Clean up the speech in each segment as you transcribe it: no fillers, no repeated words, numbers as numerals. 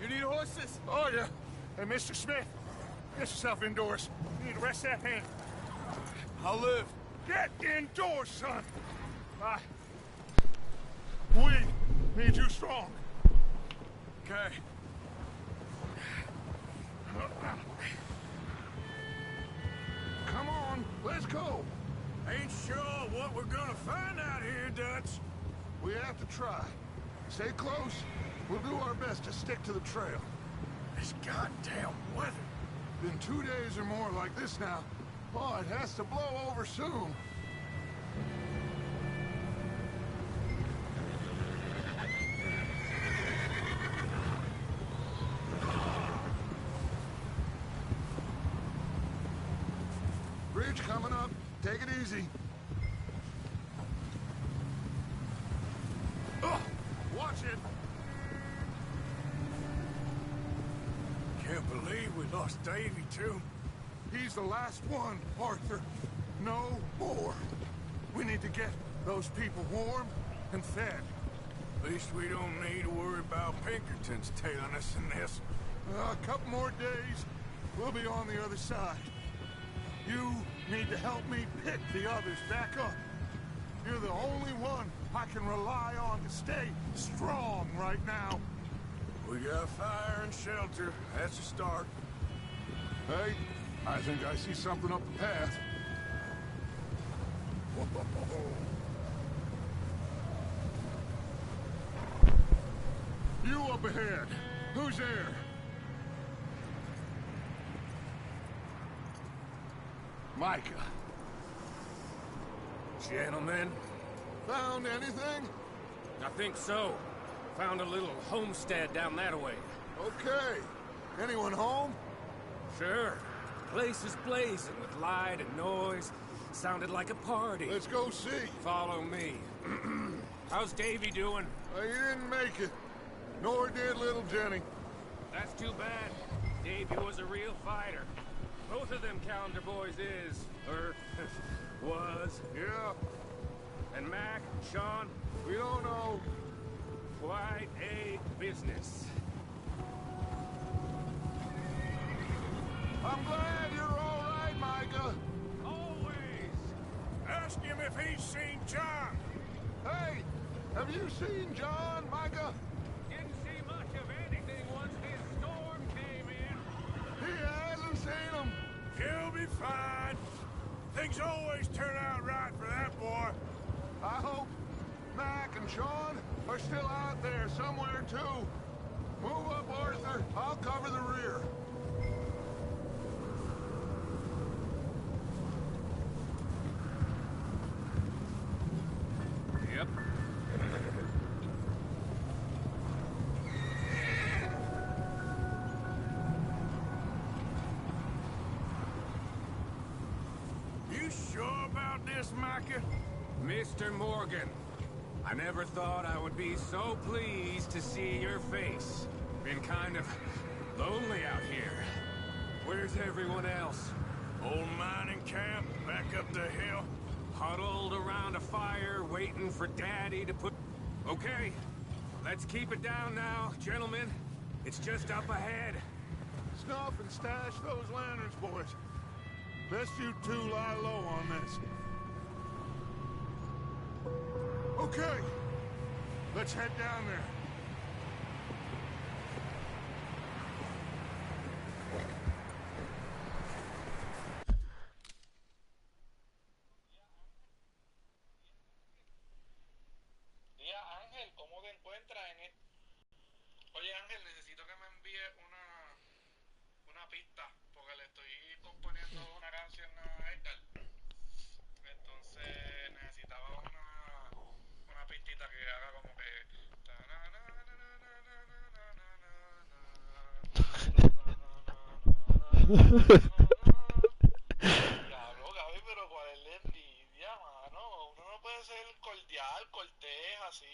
You need horses? Oh, yeah. Hey, Mr. Smith, get yourself indoors. You need to rest that hand. I'll live. Get indoors, son. We need you strong. Okay. Come on, let's go. Ain't sure what we're gonna find out here, Dutch. We have to try. Stay close. We'll do our best to stick to the trail. This goddamn weather. Been 2 days or more like this now. Oh, it has to blow over soon. Bridge coming up. Take it easy. Oh, watch it. Can't believe we lost Davy, too. He's the last one, Arthur. No more. We need to get those people warm and fed. At least we don't need to worry about Pinkertons tailing us in this. A couple more days, we'll be on the other side. You need to help me pick the others back up. You're the only one I can rely on to stay strong right now. We got fire and shelter. That's a start. Hey, I think I see something up the path. You up ahead. Who's there? Micah. Gentlemen, Found anything? I think so. Found a little homestead down that way. Okay. Anyone home? Sure. Place is blazing with light and noise. Sounded like a party. Let's go see. Follow me. How's Davy doing? He didn't make it. Nor did little Jenny. That's too bad. Davy was a real fighter. Both of them calendar boys is, or was. Yeah, And Mac, Sean, we don't know. quite a business. I'm glad you're all right, Micah. Always. Ask him if he's seen John. Hey, have you seen John, Micah? Didn't see much of anything once this storm came in. He hasn't seen him. He'll be fine. Things always turn out right for that boy. I hope Mac and Sean are still out there somewhere, too. Move up, Arthur. I'll cover the rear. Yep. You sure about this, Micah? Mr. Morgan, I never thought I would be so pleased to see your face. Been kind of lonely out here. Where's everyone else? Old mining camp, back up the hill. Huddled around a fire, waiting for Daddy to put... Okay, let's keep it down now, gentlemen. It's just up ahead. Snuff and stash those lanterns, boys. Best you two lie low on this. Okay, let's head down there. Día Ángel, ¿cómo te encuentras en esto? Oye Ángel, necesito que me envíe una pista, porque le estoy componiendo una canción a Edgar. Entonces necesitaba una pistita que haga como que... Diablo, Gaby, pero ¿cuál es la envidia, mano? Uno no puede ser cordial, cortés, así,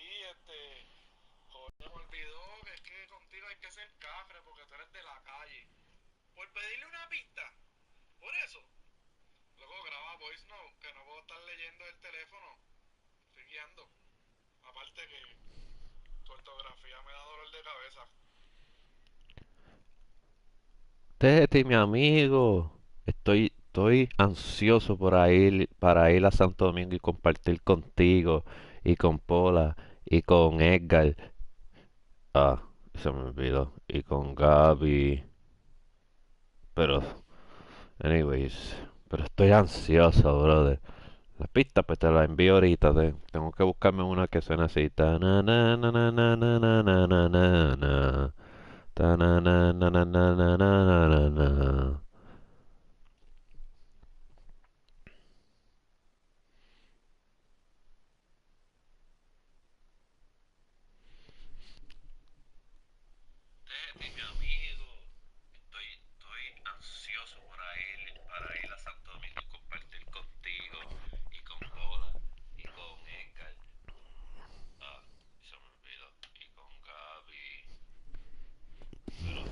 Joder, se me olvidó que es que contigo hay que ser cafre porque tú eres de la calle. Por pedirle una pista. Por eso. Luego graba voice note, que no puedo estar leyendo el teléfono. Estoy guiando. Aparte que tu ortografía me da dolor de cabeza. Teti, mi amigo. Estoy ansioso para ir a Santo Domingo y compartir contigo y con Pola y con Edgar. Ah, se me olvidó. Y con Gaby. Pero, anyways, pero estoy ansioso, brother. La pista pues te la envío ahorita. Tengo que buscarme una que suene así. Ta na na na na na na na na na na na. Ta na na na na na na na na na. Mi amigo, estoy ansioso para ir a Santo Domingo y compartir contigo y con Lola y con Edgar. Ah, se me olvidó. Y con Gaby. Pero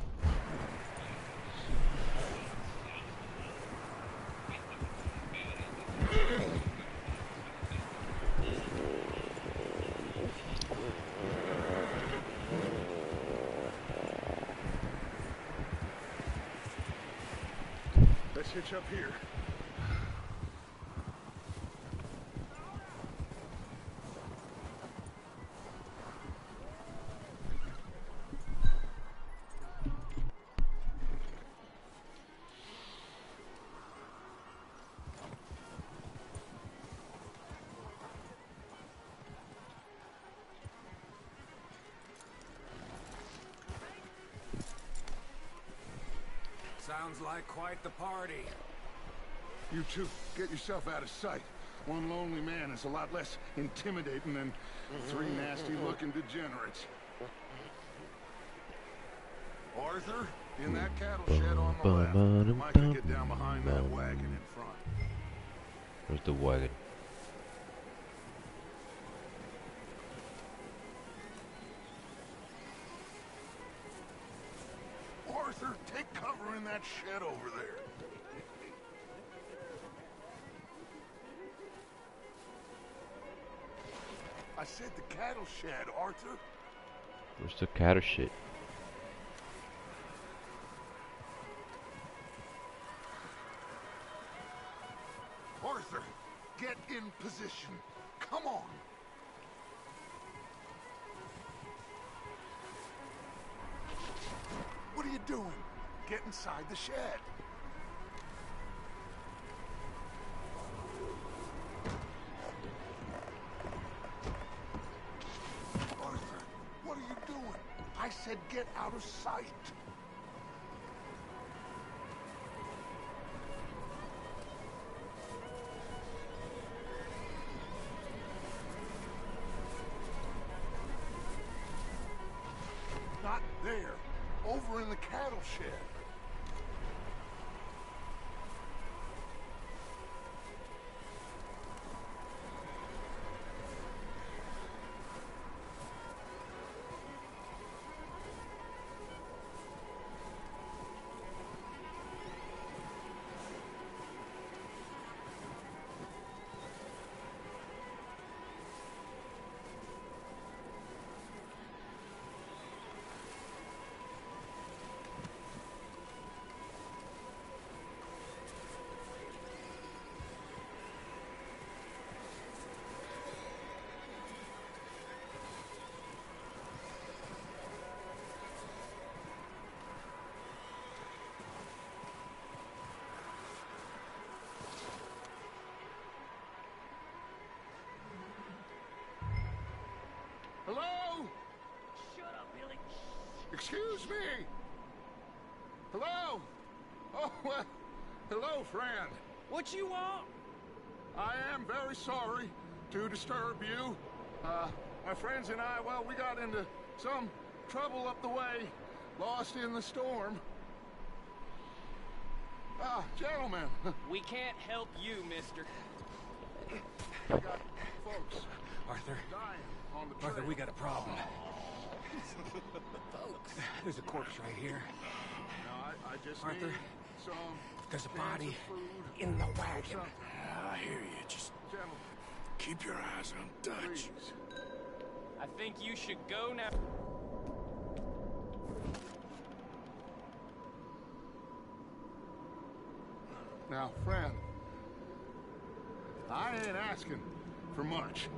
Let's hitch up here. Sounds like quite the party. You two, get yourself out of sight. One lonely man is a lot less intimidating than three nasty-looking degenerates. Arthur, in that cattle shed on the left. Micah, get down behind that wagon in front. where's the wagon? Arthur, take cover in that shed over there. I said the cattle shed, Arthur. Where's the cattle shit? Arthur, get in position. Come on. What are you doing? Get inside the shed. Arthur, what are you doing? I said get out of sight. Not there. Over in the cattle shed. Hello? Shut up, Billy. Excuse me. Hello? Oh, well, hello, friend. What you want? I am very sorry to disturb you. My friends and I, well, we got into some trouble up the way, lost in the storm. Ah, gentlemen, We can't help you, mister. I got folks Arthur, dying on the trail. Arthur, we got a problem. There's a corpse right here. No, I just Arthur, need some there's a cans body of food in the or wagon. something. I hear you. Just Gentlemen, keep your eyes on Dutch. please. I think you should go now. Now, friend, I ain't asking for much.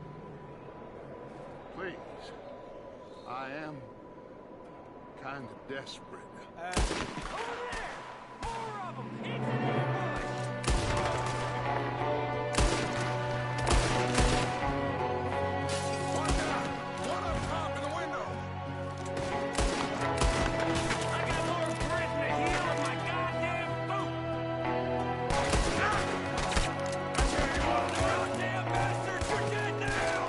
Please, I am kind of desperate. Over there! More of them! It's an ambush! Watch out! One up top in the window! I got more grit in the heel of my goddamn boot! Goddamn bastards, you're dead now!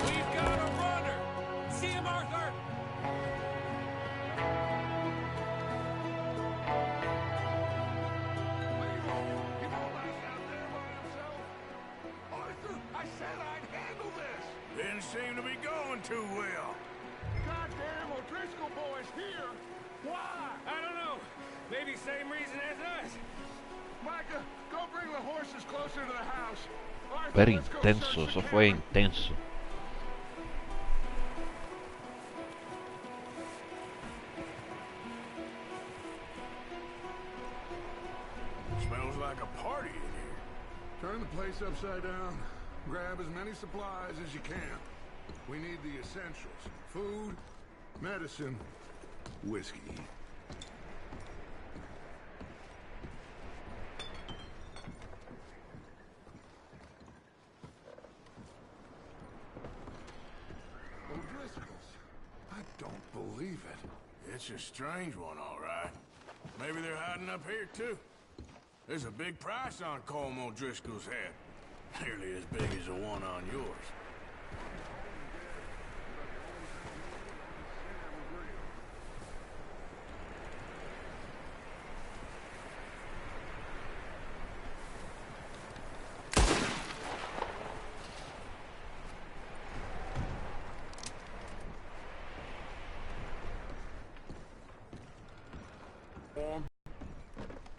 We've got a runner! See him, Arthur? He won't last out there by himself. Arthur, I said I'd handle this. Didn't seem to be going too well. Goddamn O'Driscoll boys here. Why? I don't know. Maybe same reason as us. Micah, go bring the horses closer to the house. Arthur, Súper let's go intenso, search eso the fue cabin. intenso. Smells like a party in here. Turn the place upside down. Grab as many supplies as you can. We need the essentials. Food, medicine, whiskey. O'Driscoll's. I don't believe it. It's a strange one, all right. Maybe they're hiding up here, too. There's a big price on Colm O'Driscoll's head. Nearly as big as the one on yours.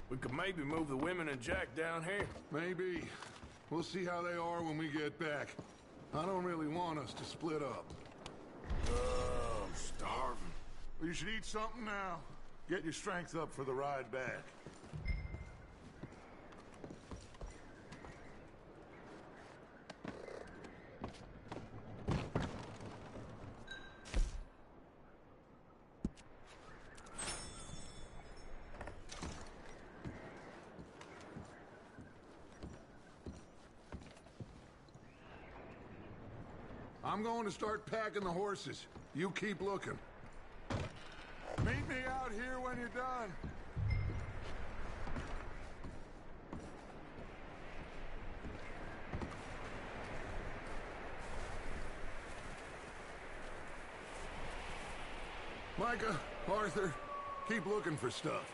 We could maybe move the women and Jack down here. Maybe. We'll see how they are when we get back. I don't really want us to split up. I'm starving. Well, you should eat something now. Get your strength up for the ride back. I'm going to start packing the horses. You keep looking. Meet me out here when you're done. Micah, Arthur, keep looking for stuff.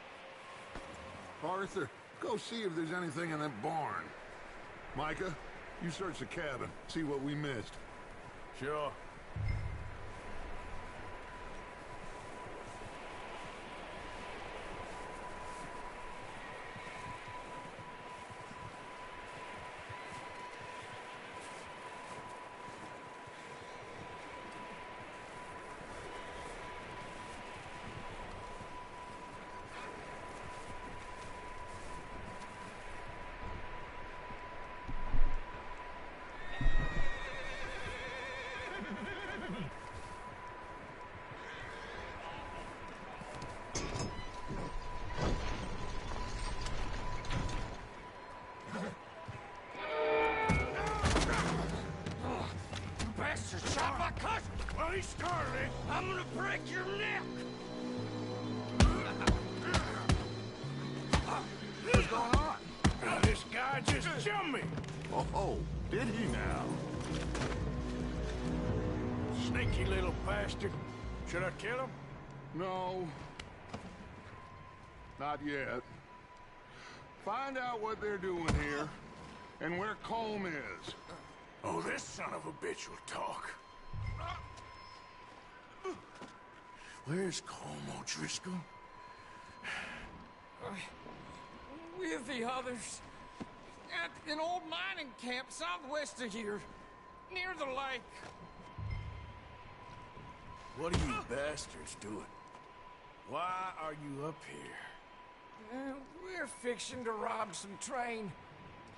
Arthur, go see if there's anything in that barn. Micah, you search the cabin, see what we missed. Sure. Bastard shot my cousin! Well, he started it. I'm gonna break your neck! What's going on? This guy just jumped me. Oh, did he now? Sneaky little bastard. Should I kill him? No. Not yet. Find out what they're doing here, and where Colm is. Oh, this son of a bitch will talk. Where's Colm O'Driscoll? With the others. At an old mining camp southwest of here. Near the lake. What are you bastards doing? Why are you up here? We're fixing to rob some train.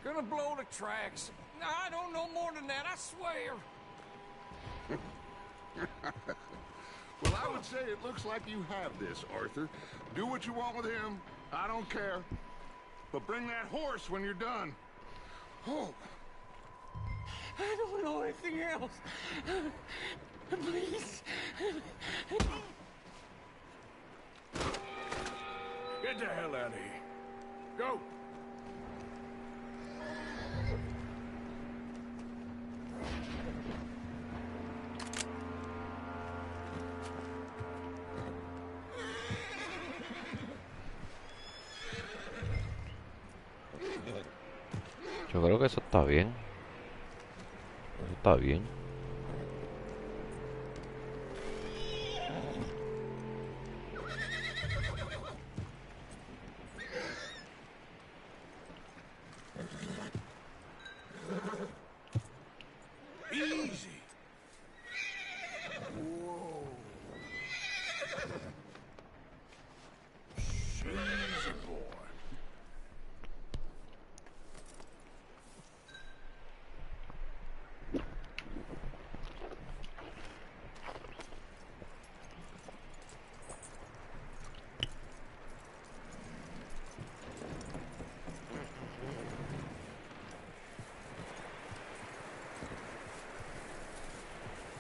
Gonna blow the tracks. I don't know more than that, I swear. Well, I would say it looks like you have this, Arthur. Do what you want with him. I don't care. But bring that horse when you're done. Oh. I don't know anything else. Please. Get the hell out of here. Go! Yo creo que eso está bien. Eso está bien. Easy. Whoa. Easy, boy.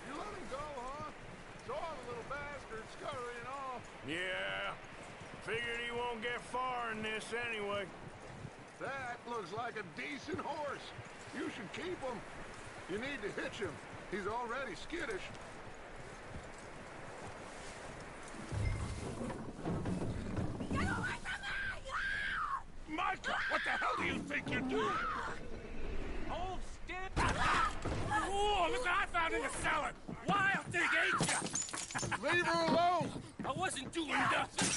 You let him go, huh? Saw the little bastard scurrying off. Yeah. Figured he won't get far in this anyway. That looks like a decent horse. You should keep him. You need to hitch him. He's already skittish. Michael, what the hell do you think you're doing? Hold still. Oh, look what I found in the cellar. Wild thing, ain't ya? Leave her alone. I wasn't doing nothing.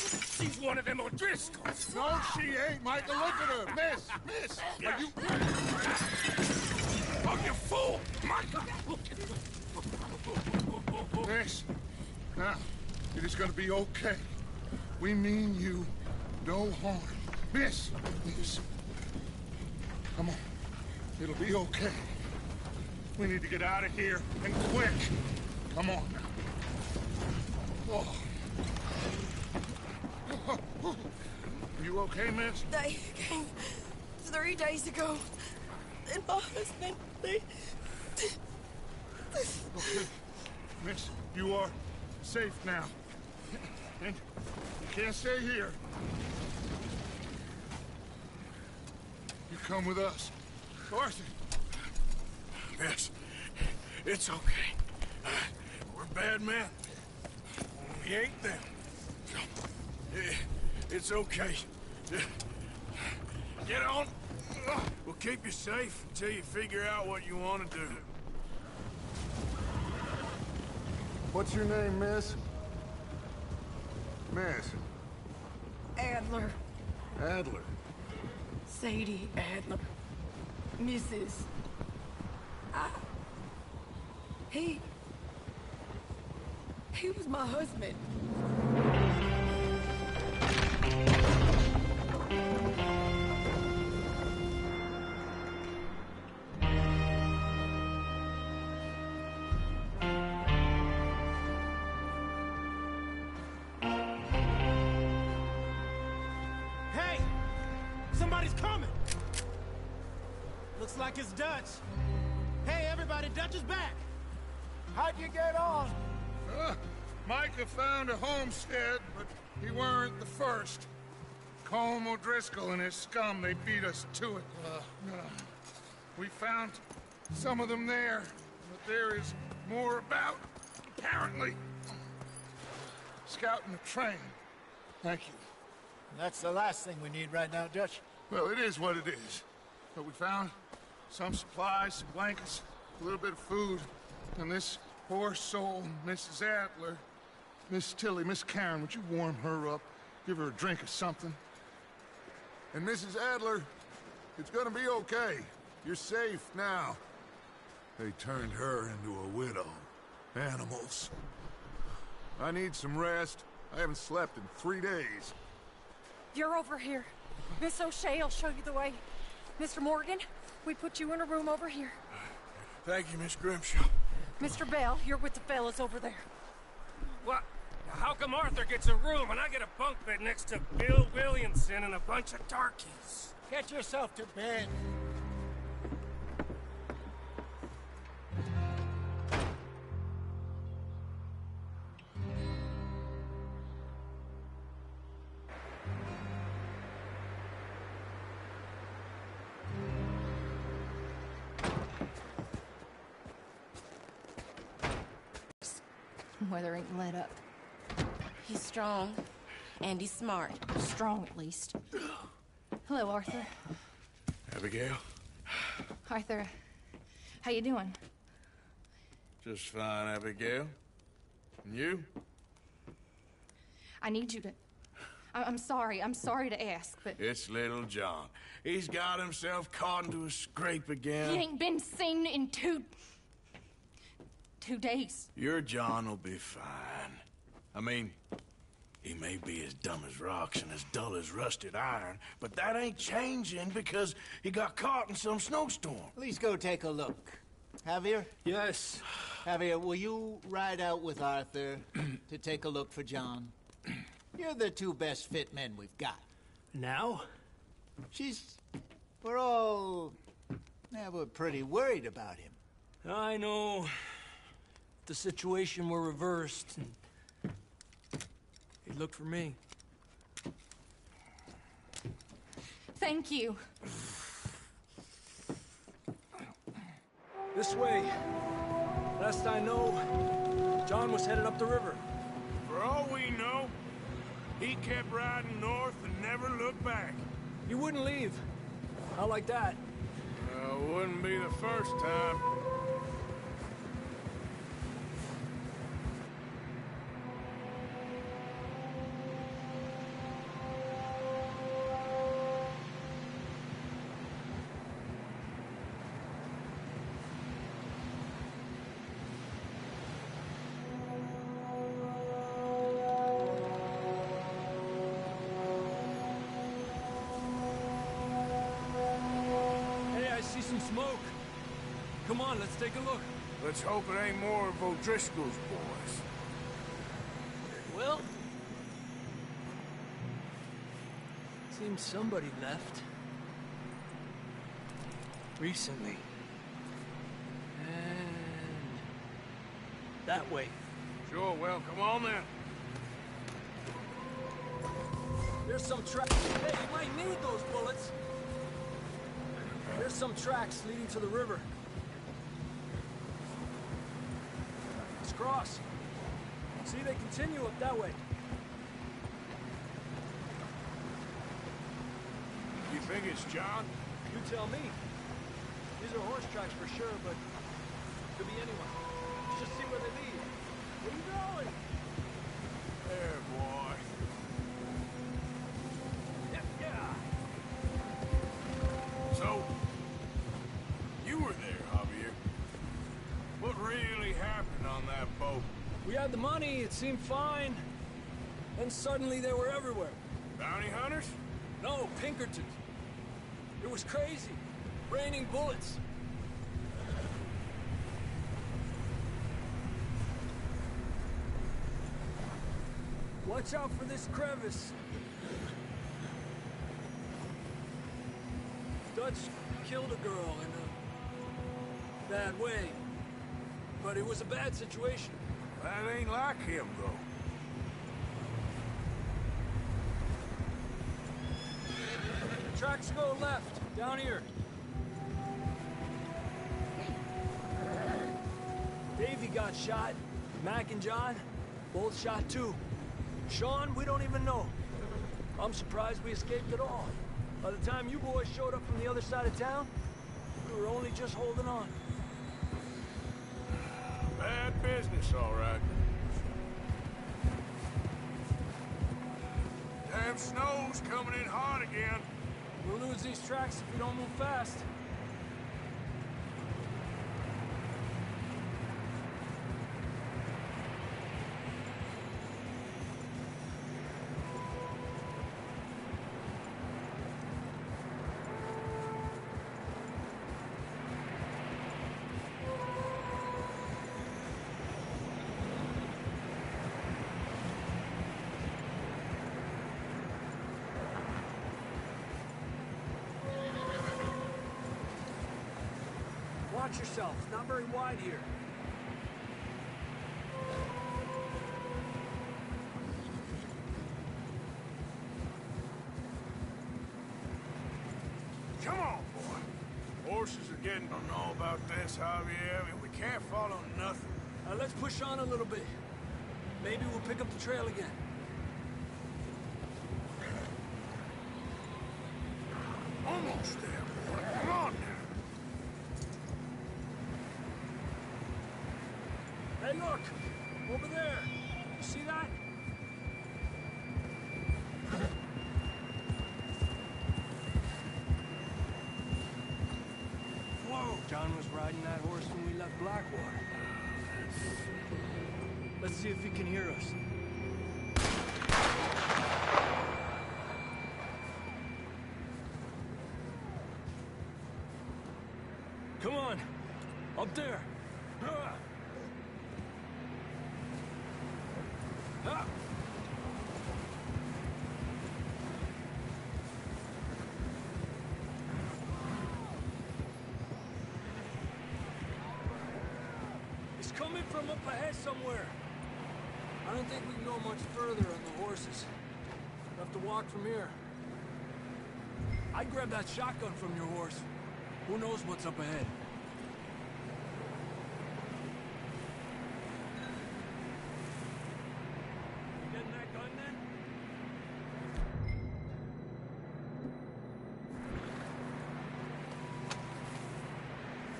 She's one of them O'Driscolls. No, she ain't, Michael. Look at her. Miss, are you... Oh, you fool! Michael! Miss, now, it is gonna be okay. We mean you no harm. Miss, come on. It'll be okay. We need to get out of here, and quick. Come on now. Oh. You okay, miss? They came 3 days ago. And my husband, they... Okay. Miss, you are safe now. And you can't stay here. You come with us. Arthur. Miss, it's okay. We're bad men. We ain't them. It's okay. Get on. We'll keep you safe until you figure out what you want to do. What's your name, miss? Miss. Adler. Adler. Sadie Adler. Mrs. He was my husband. Hey! Somebody's coming! Looks like it's Dutch. Hey, everybody, Dutch is back! How'd you get on? Micah found a homestead, but he weren't the first. Colm O'Driscoll and his scum, they beat us to it. We found some of them there, but there is more about, apparently. Scouting the train. Thank you. That's the last thing we need right now, Dutch. Well, it is what it is. But we found some supplies, some blankets, a little bit of food, and this poor soul, Mrs. Adler, Miss Tilly, Miss Karen, would you warm her up? Give her a drink or something? And Mrs. Adler, it's gonna be okay. You're safe now. They turned her into a widow. Animals. I need some rest. I haven't slept in 3 days. You're over here. Miss O'Shea will show you the way. Mr. Morgan, we put you in a room over here. Thank you, Miss Grimshaw. Mr. Bell, you're with the fellas over there. What? How come Arthur gets a room and I get a bunk bed next to Bill Williamson and a bunch of darkies? Get yourself to bed. Weather ain't let up. He's strong, and he's smart. Strong, at least. Hello, Arthur. Abigail? Arthur, how you doing? Just fine, Abigail. And you? I need you to... I'm sorry to ask, but... It's little John. He's got himself caught into a scrape again. He ain't been seen in 2 days. Your John will be fine. I mean, he may be as dumb as rocks and as dull as rusted iron, but that ain't changing because he got caught in some snowstorm. Please go take a look. Javier? Yes. Javier, will you ride out with Arthur to take a look for John? You're the 2 best fit men we've got. Now? We're all... we're pretty worried about him. I know. The situation were reversed. He looked for me. Thank you. This way. Last I know, John was headed up the river. For all we know, he kept riding north and never looked back. He wouldn't leave. Not like that. Wouldn't be the first time. Some smoke. Come on, let's take a look. Let's hope it ain't more of O'Driscoll's boys. Well, seems somebody left. Recently. And that way. Sure, well, come on then. There's some tracks. Hey, you might need those bullets. There's some tracks leading to the river. Let's cross. See, they continue up that way. You think it's John? You tell me. These are horse tracks for sure, but could be anyone. Let's just see where they lead. Where you going? There, boy. Yeah. So, you were there, Javier. What really happened on that boat? We had the money, it seemed fine. Then suddenly they were everywhere. Bounty hunters? No, Pinkertons. It was crazy. Raining bullets. Watch out for this crevice. Dutch killed a girl in a bad way. But it was a bad situation. That ain't like him, though. The tracks go left, down here. Davey got shot. Mac and John, both shot too. Sean, we don't even know. I'm surprised we escaped at all. By the time you boys showed up from the other side of town, we were only just holding on. Bad business, all right. Damn snow's coming in hard again. We'll lose these tracks if we don't move fast. Watch yourself. It's not very wide here. Come on, boy. Horses are getting... I don't know about this, Javier. We can't follow nothing. Let's push on a little bit. Maybe we'll pick up the trail again. Almost there, boy. Come on now. Hey, look! Over there! You see that? Whoa! John was riding that horse when we left Blackwater. Let's see if he can hear us. Come on! Up there! Ah. Ah. It's coming from up ahead somewhere. I don't think we can go much further on the horses. We'll have to walk from here. I'd grab that shotgun from your horse. Who knows what's up ahead? You getting that gun then?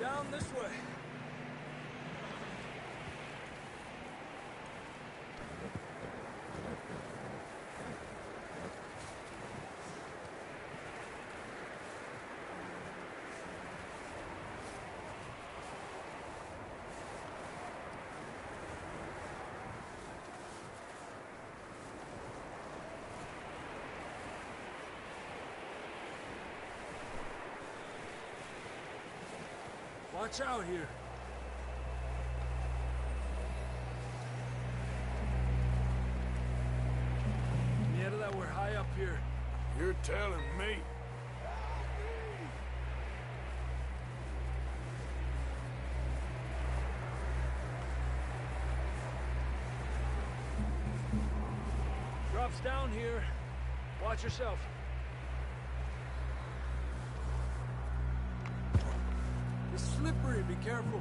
Down this way. Watch out here. Yeah, that we're high up here. You're telling me. Drops down here. Watch yourself. It's slippery, be careful.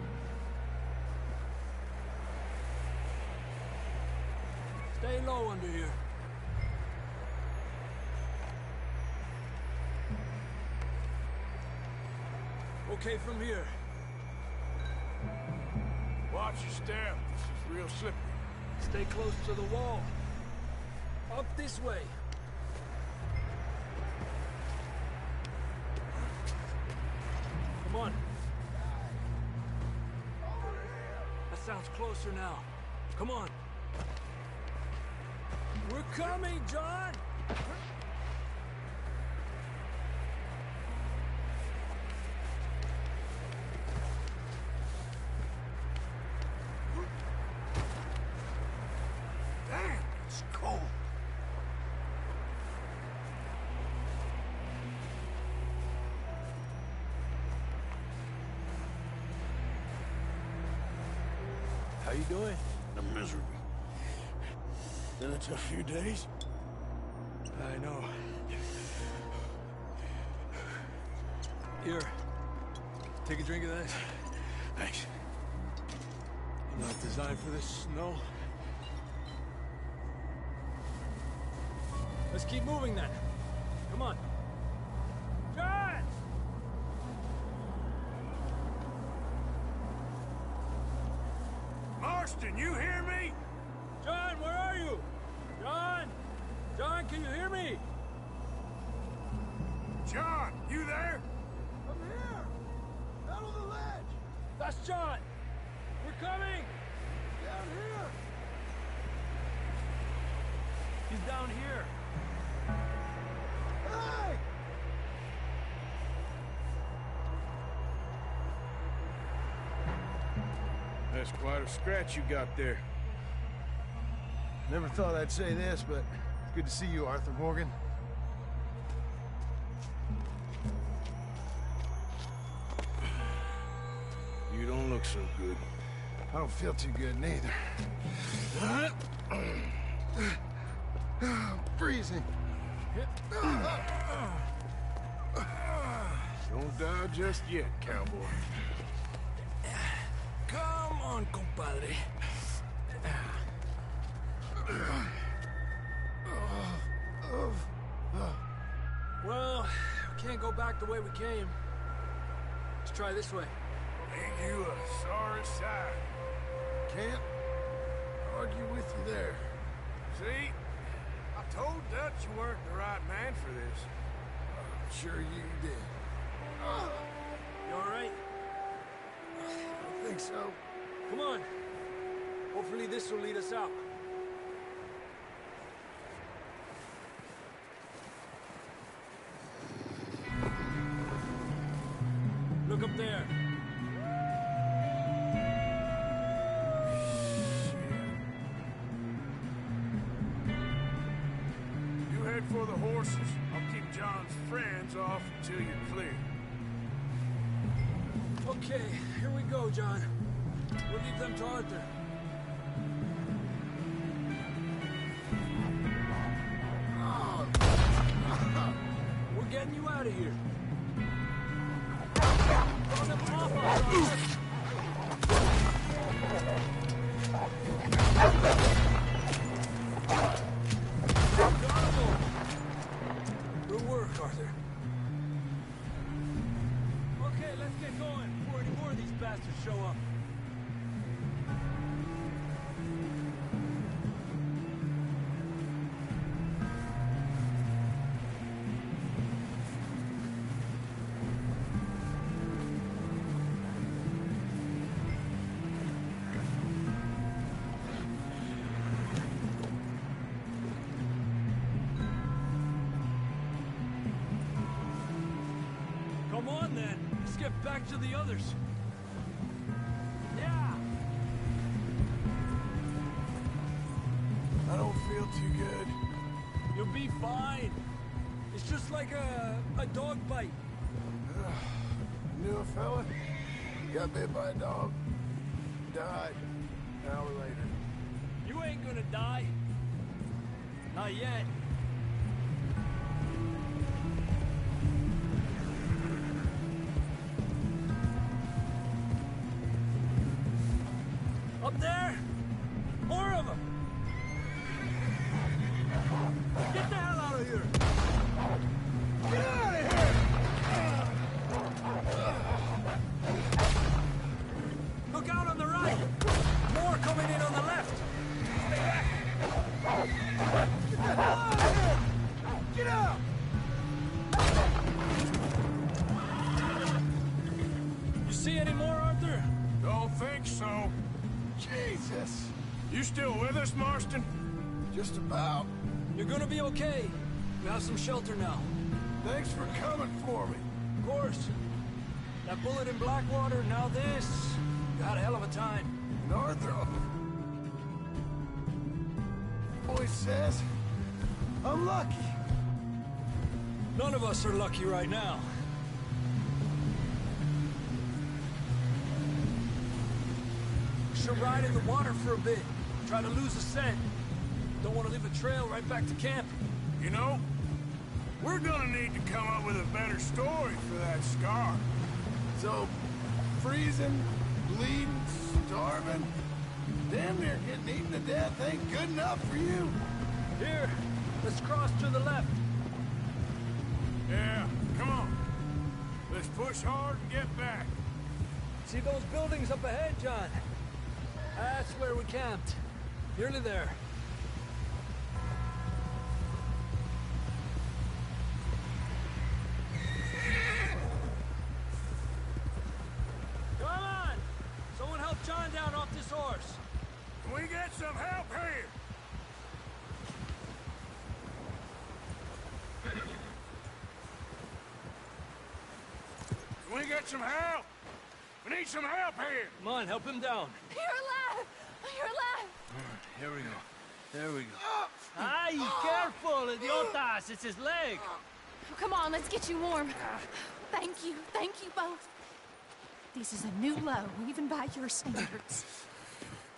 Stay low under here. Okay from here. Watch your step. This is real slippery. Stay close to the wall. Up this way. Come on. That sounds closer now. Come on. We're coming, John! Damn, it's cold. How you doing? I'm miserable. Been a tough few days. I know. Here. Take a drink of that. Thanks. I'm not designed for this snow. Let's keep moving then. Come on. John! Marston, you hear me? John, where are you? John! John, can you hear me? John, you there? I'm here! Out on the ledge! That's John! We're coming! Down here! He's down here! Hey! That's quite a scratch you got there. Never thought I'd say this, but it's good to see you, Arthur Morgan. You don't look so good. I don't feel too good neither. I'm freezing. Don't die just yet, cowboy. Come on, compadre. Well, we can't go back the way we came. Let's try this way. Ain't you a sorry sight? Can't argue with you there. See? I told Dutch you weren't the right man for this. I'm sure you did. You all right? I think so. Come on. Hopefully this will lead us out. Look up there. You head for the horses. I'll keep John's friends off until you're clear. Okay, here we go, John. We'll leave them to Arthur. We're getting you out of here. On the pop Good work, Arthur. Okay, let's get going before any more of these bastards show up. Come on, then. Let's get back to the others. Yeah! I don't feel too good. You'll be fine. It's just like a dog bite. Knew a fella, got bit by a dog, died an hour later. You ain't gonna die. Not yet. Up there? More of them! Get the hell out of here! Get out of here! Look out on the right! More coming in on the left! Stay back! Get the hell out of here! Get out! You see any more, Arthur? Don't think so. Jesus! You still with us, Marston? Just about. You're gonna be okay. We have some shelter now. Thanks for coming for me. Of course. That bullet in Blackwater, now this. You had a hell of a time. And Arthur... Boy says, I'm lucky. None of us are lucky right now. Should ride in the water for a bit. Try to lose a scent. Don't want to leave a trail right back to camp. You know, we're gonna need to come up with a better story for that scar. So, freezing, bleeding, starving, damn near getting eaten to death ain't good enough for you. Here, let's cross to the left. Yeah, come on. Let's push hard and get back. See those buildings up ahead, John? That's where we camped. Nearly there. Come on! Someone help John down off this horse. Can we get some help here? Can we get some help? We need some help here. Come on, help him down. You're alive! You're alive! Here we go. There we go. Ay, careful, idiotas! It's his leg! Come on, let's get you warm. Thank you both. This is a new low, even by your standards.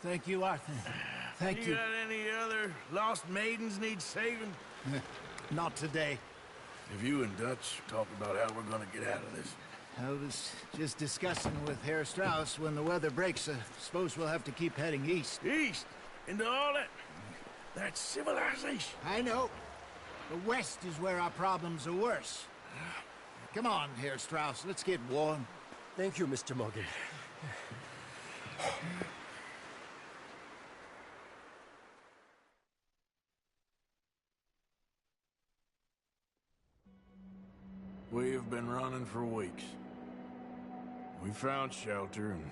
Thank you, Arthur. Thank you. got any other lost maidens need saving? Not today. Have you and Dutch talked about how we're gonna get out of this? I was just discussing with Herr Strauss when the weather breaks. I suppose we'll have to keep heading east. East? Into all that... That's civilization. I know. The west is where our problems are worse. Come on, Herr Strauss, let's get warm. Thank you, Mr. Morgan. We have been running for weeks. We found shelter and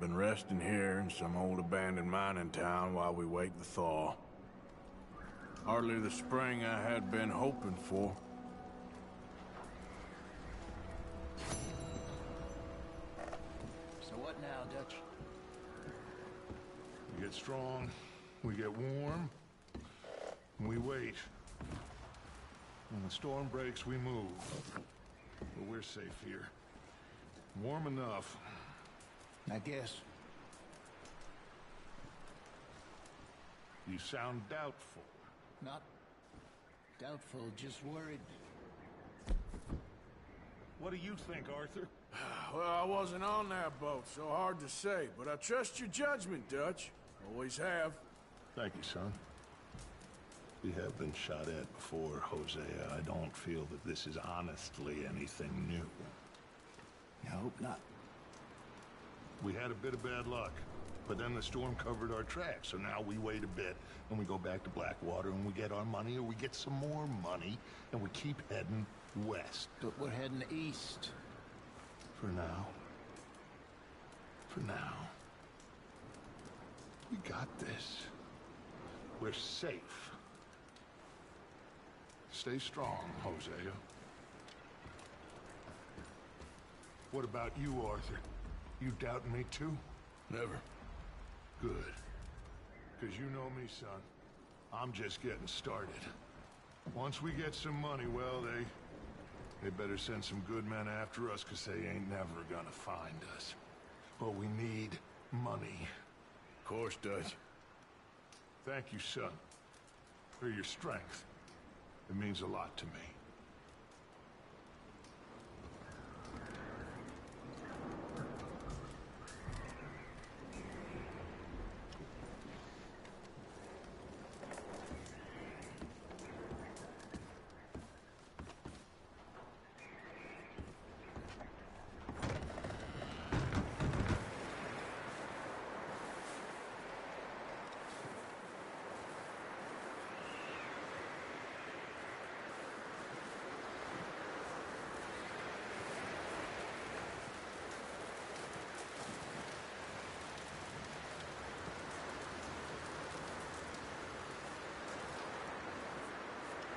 been resting here in some old abandoned mining town while we wait the thaw. Hardly the spring I had been hoping for. So what now, Dutch? We get strong, we get warm, and we wait. When the storm breaks, we move. But we're safe here. Warm enough. I guess. You sound doubtful. Not doubtful, just worried. What do you think, Arthur? Well, I wasn't on that boat, so hard to say, but I trust your judgment, Dutch. Always have. Thank you, son. We have been shot at before, Hosea. I don't feel that this is honestly anything new. I hope not. We had a bit of bad luck, but then the storm covered our tracks, so now we wait a bit, and we go back to Blackwater, and we get our money, or we get some more money, and we keep heading west. But we're heading east. For now. For now. We got this. We're safe. Stay strong, Hosea. What about you, Arthur? You doubting me too? Never. Good. Because you know me, son. I'm just getting started. Once we get some money, well, they better send some good men after us, because they ain't never gonna find us. But we need money. Of course, Dutch. Thank you, son, for your strength. It means a lot to me.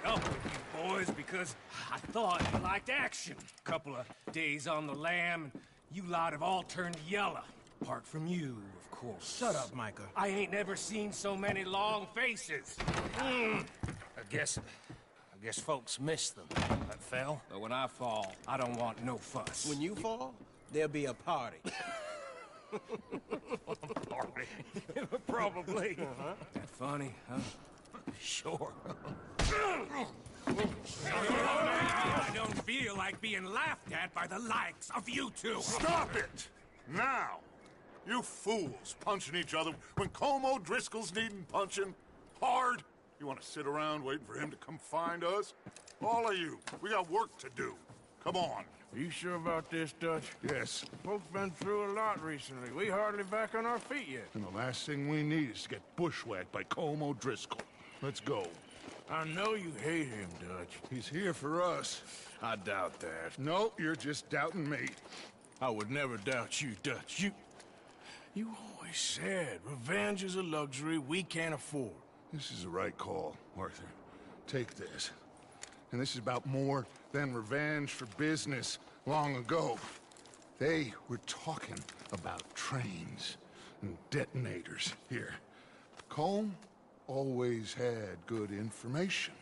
Up with you boys because I thought you liked action. Couple of days on the lam, and you lot have all turned yellow. Apart from you, of course. Shut up, Micah. I ain't never seen so many long faces. I guess folks miss them. That fell. But when I fall, I don't want no fuss. When you fall, there'll be a party. Party? Probably. That funny, huh? Sure. I don't feel like being laughed at by the likes of you two. Stop it! Now! You fools punching each other when Como Driscoll's needing punching. Hard? You want to sit around waiting for him to come find us? All of you, we got work to do. Come on. Are you sure about this, Dutch? Yes. Folks been through a lot recently. We hardly back on our feet yet. And the last thing we need is to get bushwhacked by Como Driscoll. Let's go. I know you hate him, Dutch. He's here for us. I doubt that. No, you're just doubting me. I would never doubt you, Dutch. You always said revenge is a luxury we can't afford. This is the right call, Arthur. Take this. And this is about more than revenge for business long ago. They were talking about trains and detonators here. Colm always had good information.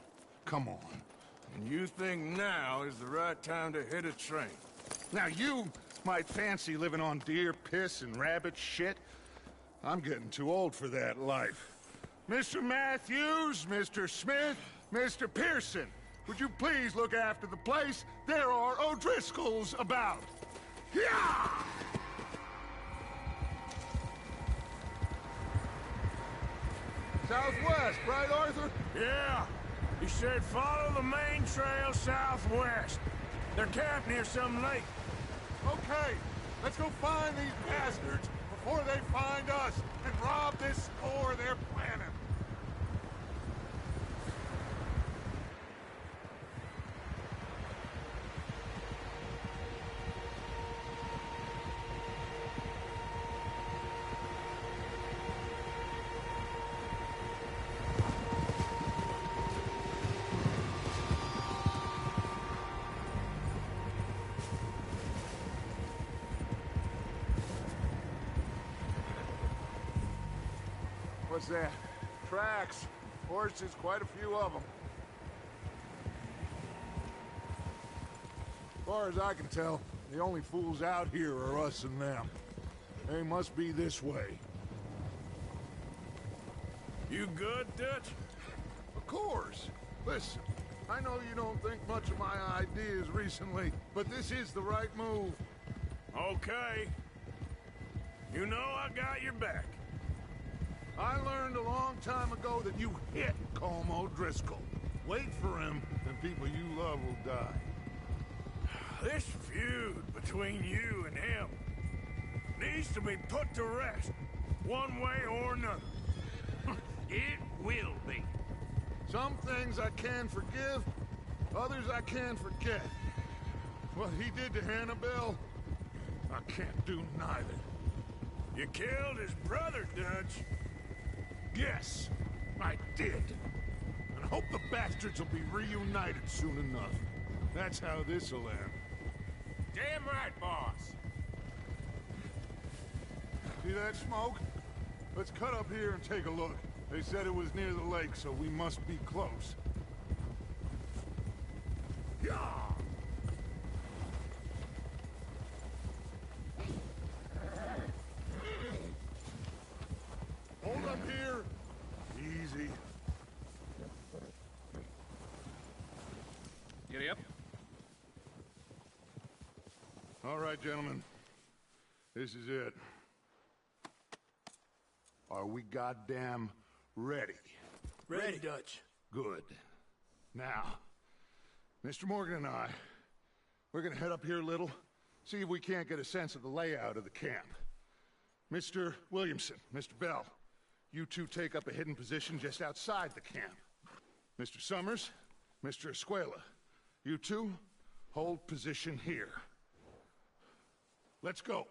Come on. And you think now is the right time to hit a train? Now you might fancy living on deer piss and rabbit shit. I'm getting too old for that life. Mr. Matthews, Mr. Smith, Mr. Pearson, would you please look after the place? There are O'Driscolls about. Yeah! Southwest, right, Arthur? Yeah. He said follow the main trail southwest. They're camped near some lake. Okay, let's go find these bastards before they find us and rob this store they're planning. What's that? Tracks. Horses, quite a few of them. As far as I can tell, the only fools out here are us and them. They must be this way. You good, Dutch? Of course. Listen, I know you don't think much of my ideas recently, but this is the right move. Okay. You know I got your back. I learned a long time ago that you hit Colm O'Driscoll. Wait for him, and people you love will die. This feud between you and him needs to be put to rest, one way or another. It will be. Some things I can forgive, others I can forget. What he did to Annabelle, I can't do neither. You killed his brother, Dutch. Yes, I did. And I hope the bastards will be reunited soon enough. That's how this'll end. Damn right, boss. See that smoke? Let's cut up here and take a look. They said it was near the lake, so we must be close. Yeah! Hold up here. Easy. Giddy up. All right, gentlemen. This is it. Are we goddamn ready? Ready, Dutch. Good. Now, Mr. Morgan and I, we're gonna head up here a little, see if we can't get a sense of the layout of the camp. Mr. Williamson, Mr. Bell, you two take up a hidden position just outside the camp. Mr. Summers, Mr. Escuela, you two hold position here. Let's go.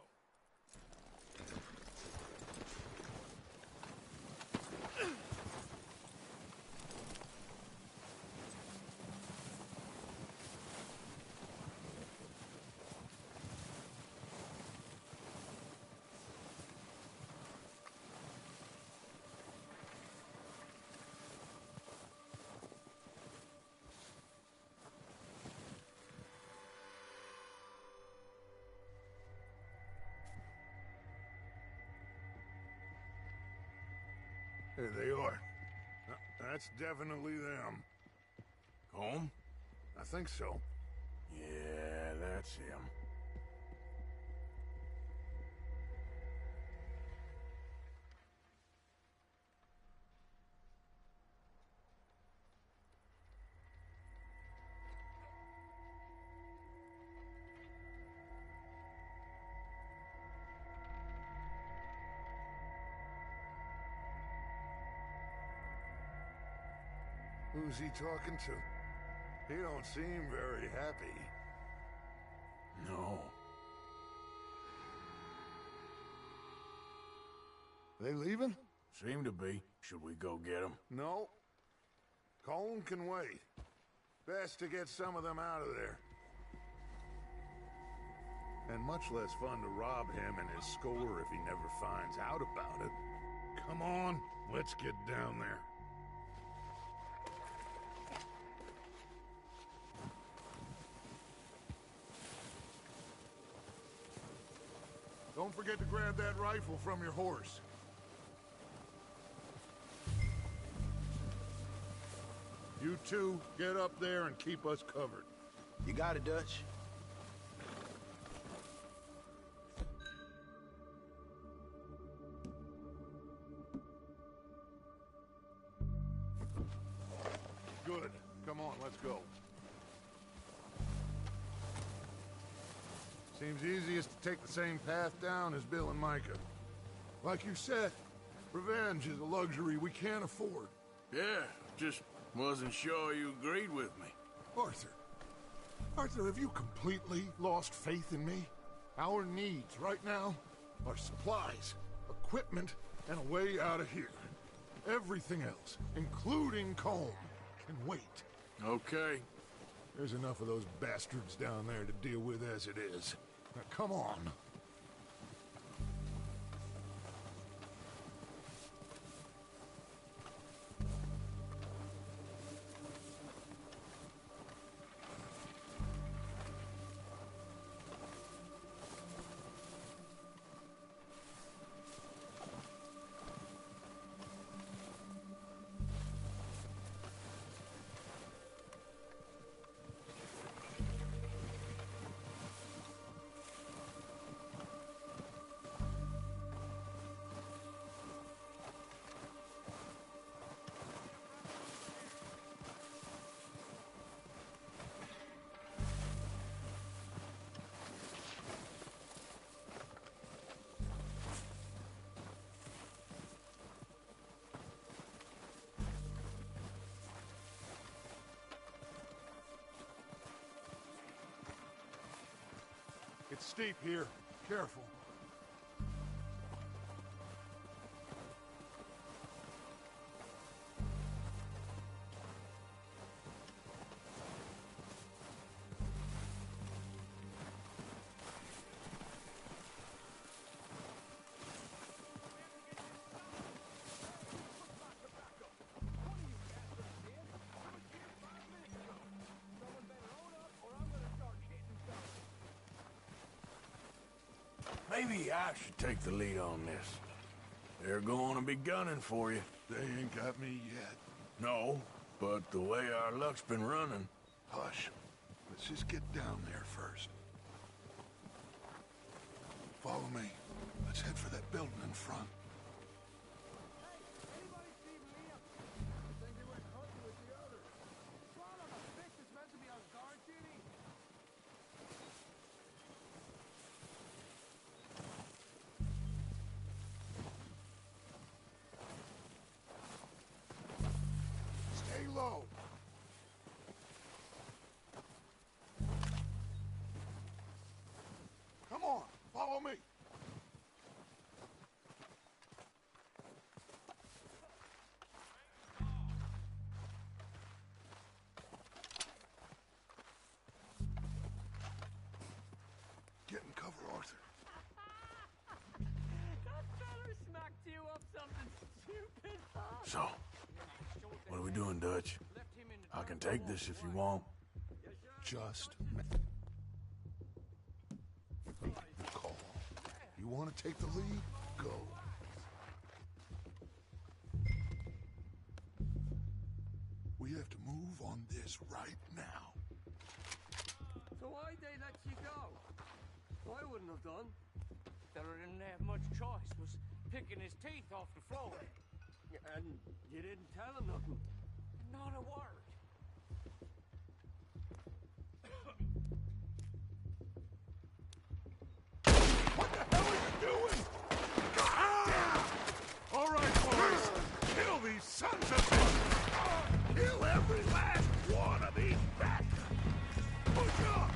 There they are. That's definitely them. Home? I think so. Yeah, that's him. Who's he talking to? He don't seem very happy. No. They leaving? Seem to be. Should we go get them? No. Colm can wait. Best to get some of them out of there. And much less fun to rob him and his score if he never finds out about it. Come on, let's get down there. Don't forget to grab that rifle from your horse. You two, get up there and keep us covered. You got it, Dutch. Good. Come on, let's go. Seems easiest to take the same path down as Bill and Micah. Like you said, revenge is a luxury we can't afford. Yeah, just wasn't sure you agreed with me. Arthur, have you completely lost faith in me? Our needs right now are supplies, equipment, and a way out of here. Everything else, including Colm, can wait. Okay. There's enough of those bastards down there to deal with as it is. Now, come on. It's steep here. Careful. Maybe I should take the lead on this. They're going to be gunning for you. They ain't got me yet. No, but the way our luck's been running... Hush. Let's just get down there first. Follow me. Let's head for that building in front. Stay low. Come on, follow me. Get in cover, Arthur. That feller smacked you up something stupid, huh? So, what are we doing, Dutch? I can take this if you want. Just the call. You want to take the lead? Go. We have to move on this right now. So why'd they let you go? I wouldn't have done. Feller didn't have much choice, was picking his teeth off the floor. And you didn't tell him nothing. Not a word. What the hell are you doing? All right, boys. Kill these sons of bitches. Kill every last one of these bastards. Push up.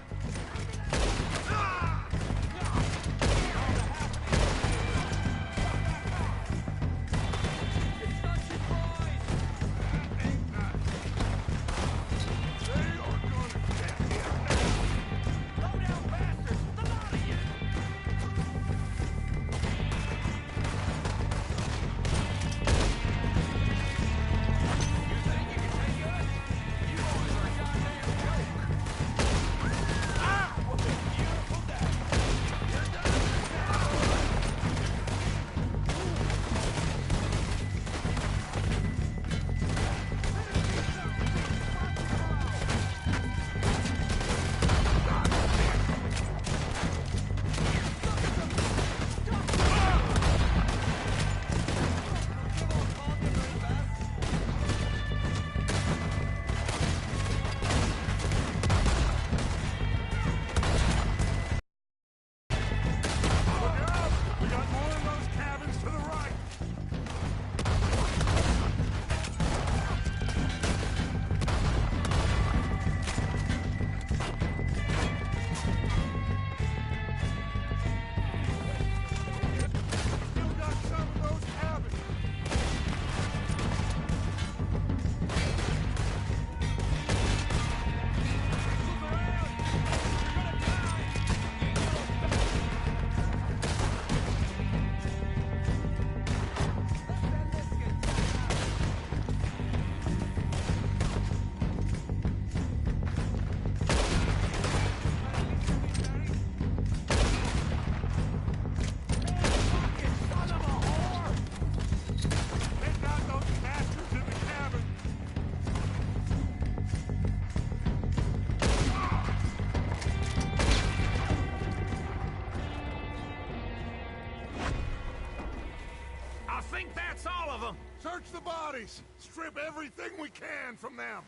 think that's all of them. Search the bodies. Strip everything we can from them.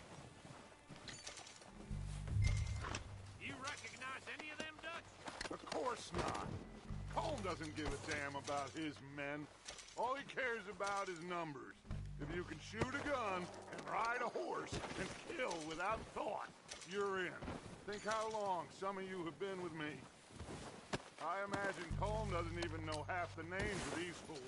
You recognize any of them, Dutch? Of course not. Colm doesn't give a damn about his men. All he cares about is numbers. If you can shoot a gun and ride a horse and kill without thought, you're in. Think how long some of you have been with me. I imagine Colm doesn't even know half the names of these fools.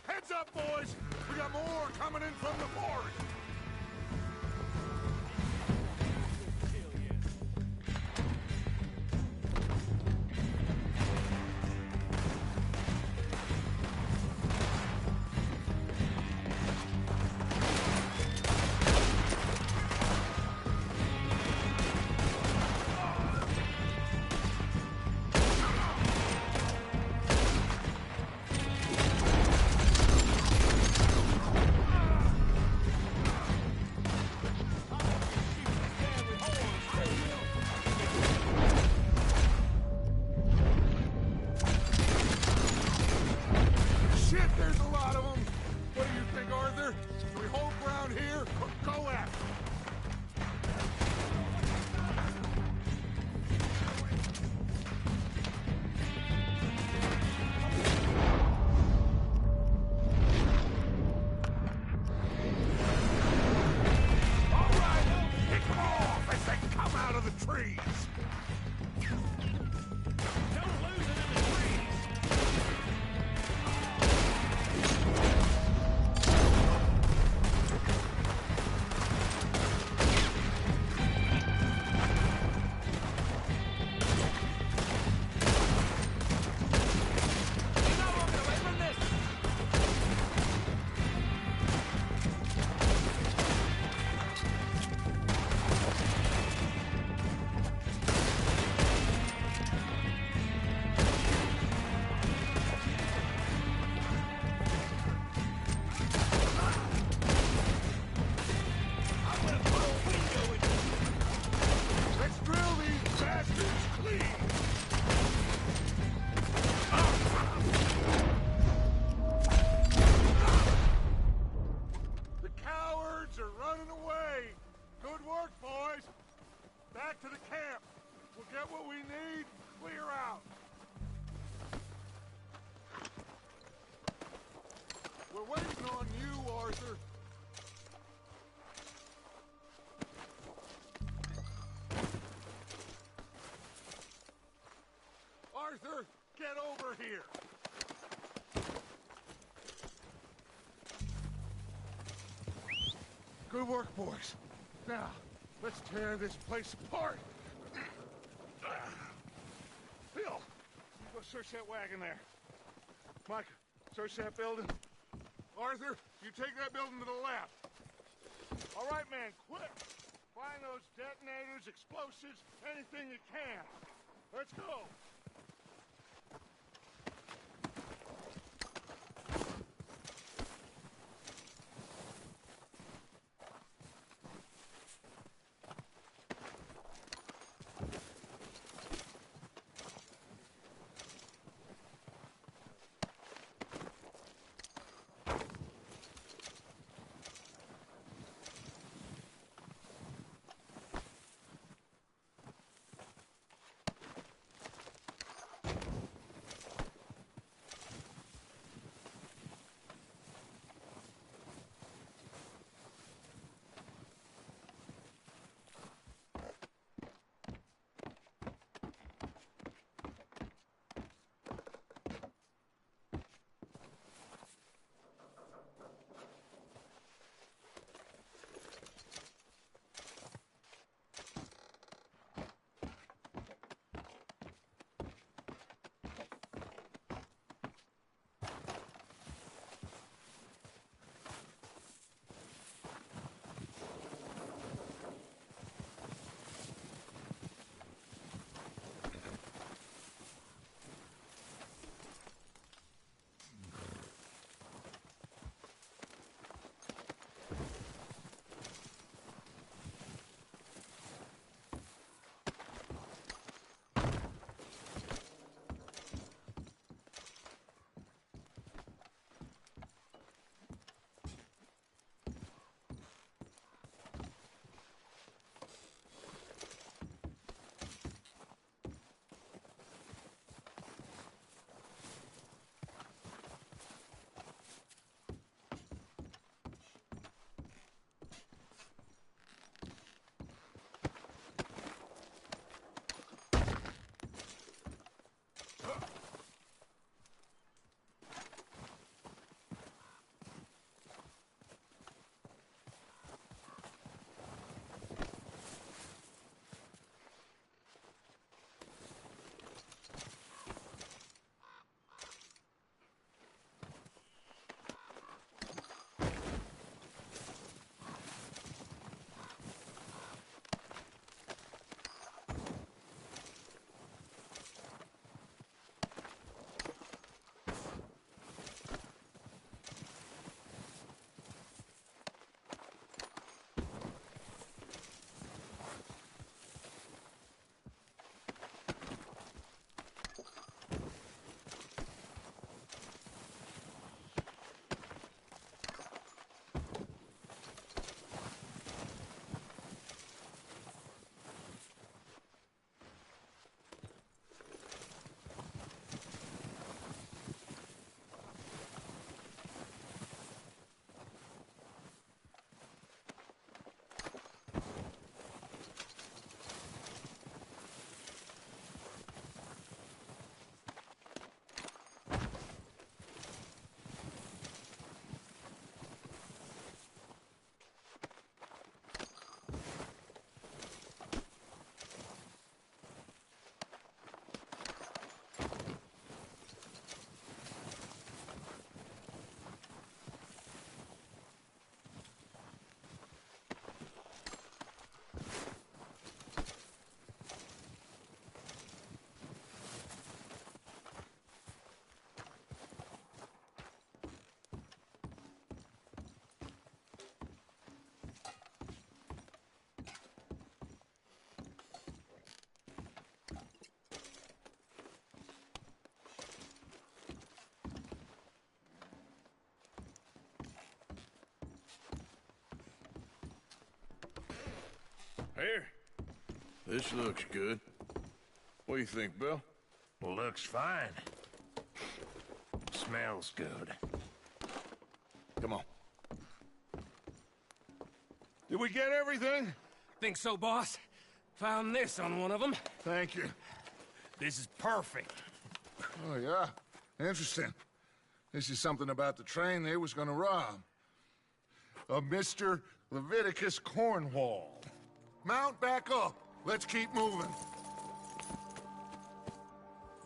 Heads up, boys! We got more coming in from the forest! Arthur, get over here! Good work, boys. Now, let's tear this place apart. Bill, go search that wagon there. Mike, search that building. Arthur, you take that building to the left. All right, man, quick! Find those detonators, explosives, anything you can. Let's go! Here. This looks good. What do you think, Bill? Looks fine. Smells good. Come on. Did we get everything? Think so, boss. Found this on one of them. Thank you. This is perfect. Oh, yeah? Interesting. This is something about the train they was gonna rob. A Mr. Leviticus Cornwall. Mount back up. Let's keep moving.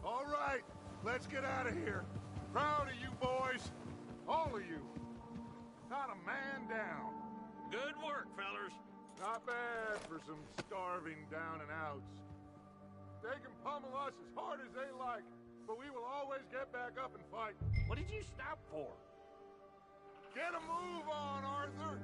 All right, let's get out of here. Proud of you boys. All of you. Not a man down. Good work, fellers. Not bad for some starving down and outs. They can pummel us as hard as they like, but we will always get back up and fight. What did you stop for? Get a move on, Arthur!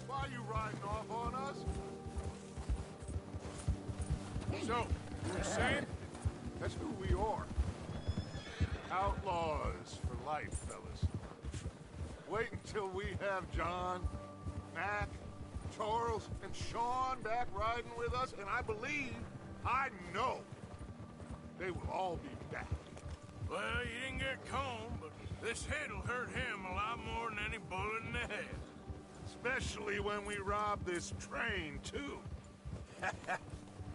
Why you riding off on us? So, you're saying? That's who we are. Outlaws for life, fellas. Wait until we have John, Mac, Charles, and Sean back riding with us, and I believe, I know, they will all be back. Well, you didn't get Combe, but this hit'll hurt him a lot more than any bullet in the head. Especially when we rob this train, too.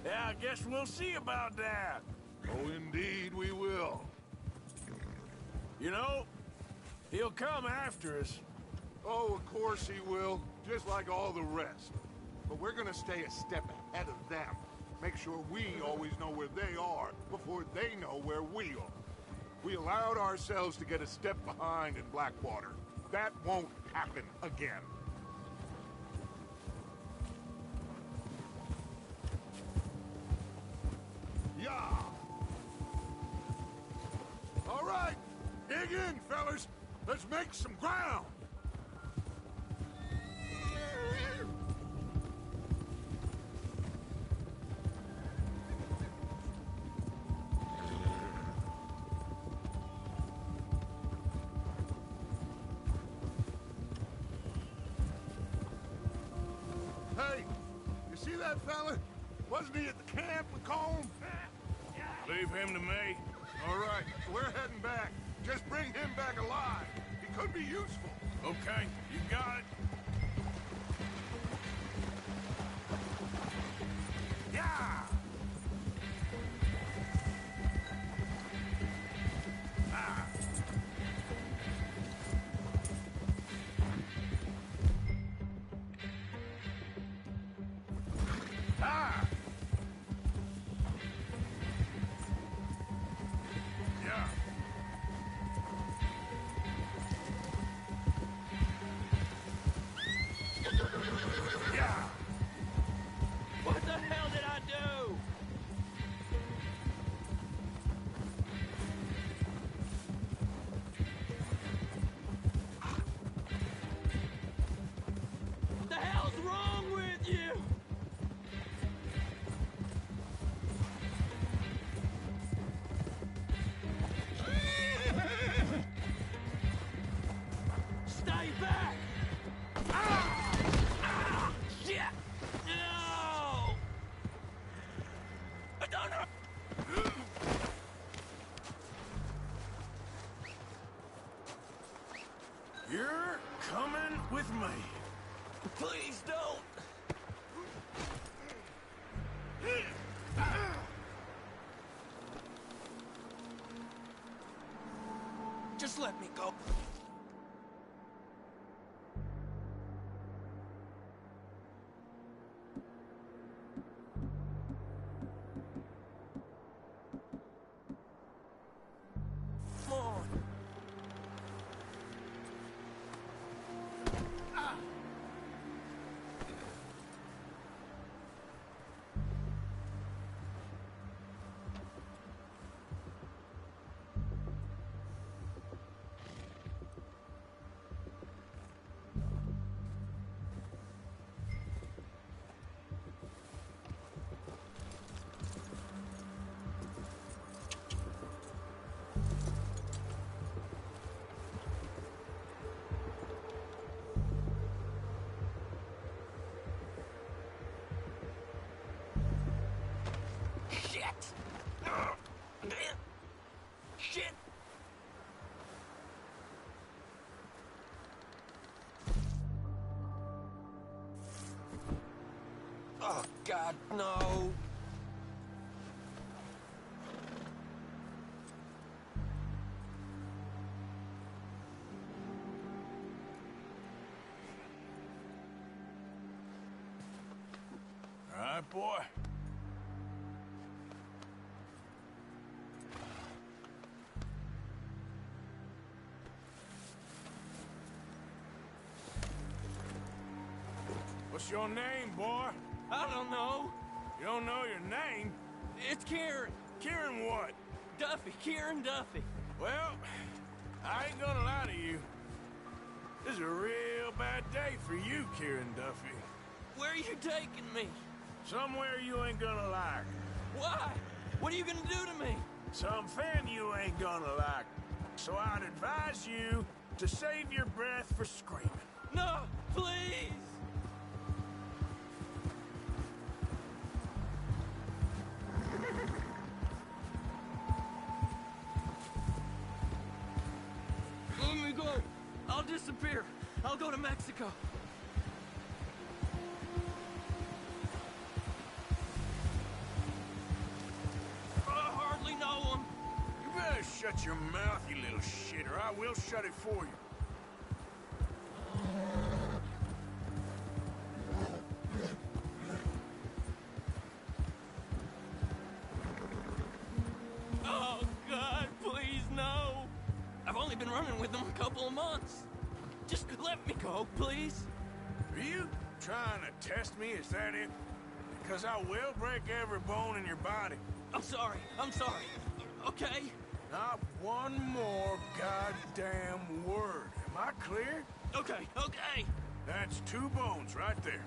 Yeah, I guess we'll see about that. Oh, indeed we will. You know, he'll come after us. Oh, of course he will, just like all the rest. But we're gonna stay a step ahead of them. Make sure we always know where they are before they know where we are. We allowed ourselves to get a step behind in Blackwater. That won't happen again. Yeah! All right, dig in, fellas. Let's make some ground. Hey, you see that fella? Wasn't he at the camp with Combe? Leave him to me. All right, we're heading back. Just bring him back alive. He could be useful. Okay, you got it. Yeah! Ah! Ah! Yeah. Yeah. What the hell did I do? What the hell's wrong with you? Stay back! Ah! Ah! Shit! No! I don't know! You're coming with me. Please don't! Just let me go. Come on. God, no. All right, boy. What's your name, boy? I don't know. You don't know your name? It's Kieran. Kieran what? Duffy. Kieran Duffy. Well, I ain't gonna lie to you. This is a real bad day for you, Kieran Duffy. Where are you taking me? Somewhere you ain't gonna like. Why? What are you gonna do to me? Something you ain't gonna like. So I'd advise you to save your breath for screaming. No, please! Let me go. I'll disappear. I'll go to Mexico. I hardly know him. You better shut your mouth, you little shit, or I will shut it for you. Oh, God, please, no. I've only been running with him a couple of months. Just let me go, please. Are you trying to test me? Is that it? Because I will break every bone in your body. I'm sorry. Okay? Not one more goddamn word. Am I clear? Okay. That's 2 bones right there.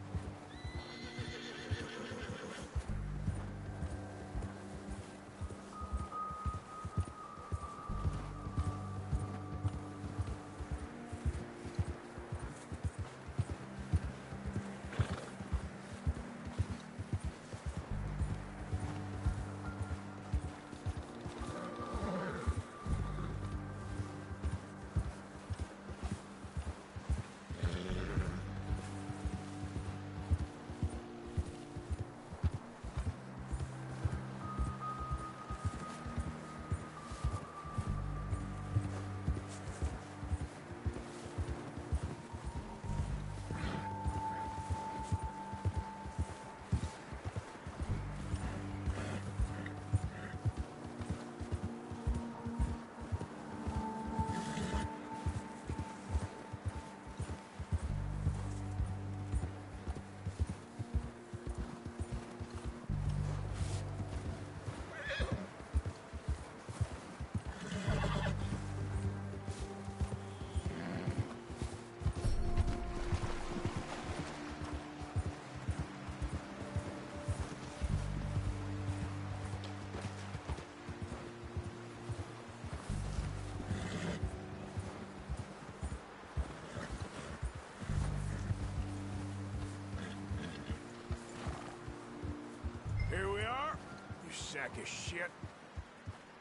Here we are, you sack of shit.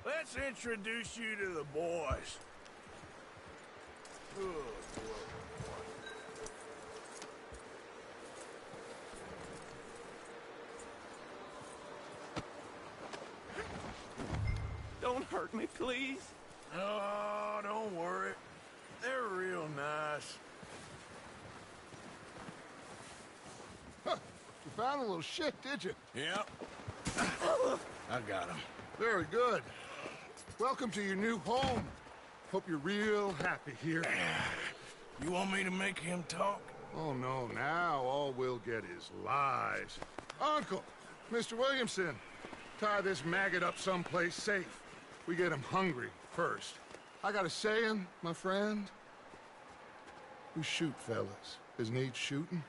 Let's introduce you to the boys. Good Lord. Don't hurt me, please. Oh, don't worry. They're real nice. Huh. You found a little shit, did you? Yep. I got him. Very good. Welcome to your new home. Hope you're real happy here. You want me to make him talk? Oh, no. Now all we'll get is lies. Uncle, Mr. Williamson, tie this maggot up someplace safe. We get him hungry first. I got a saying, my friend. We shoot fellas as need shooting,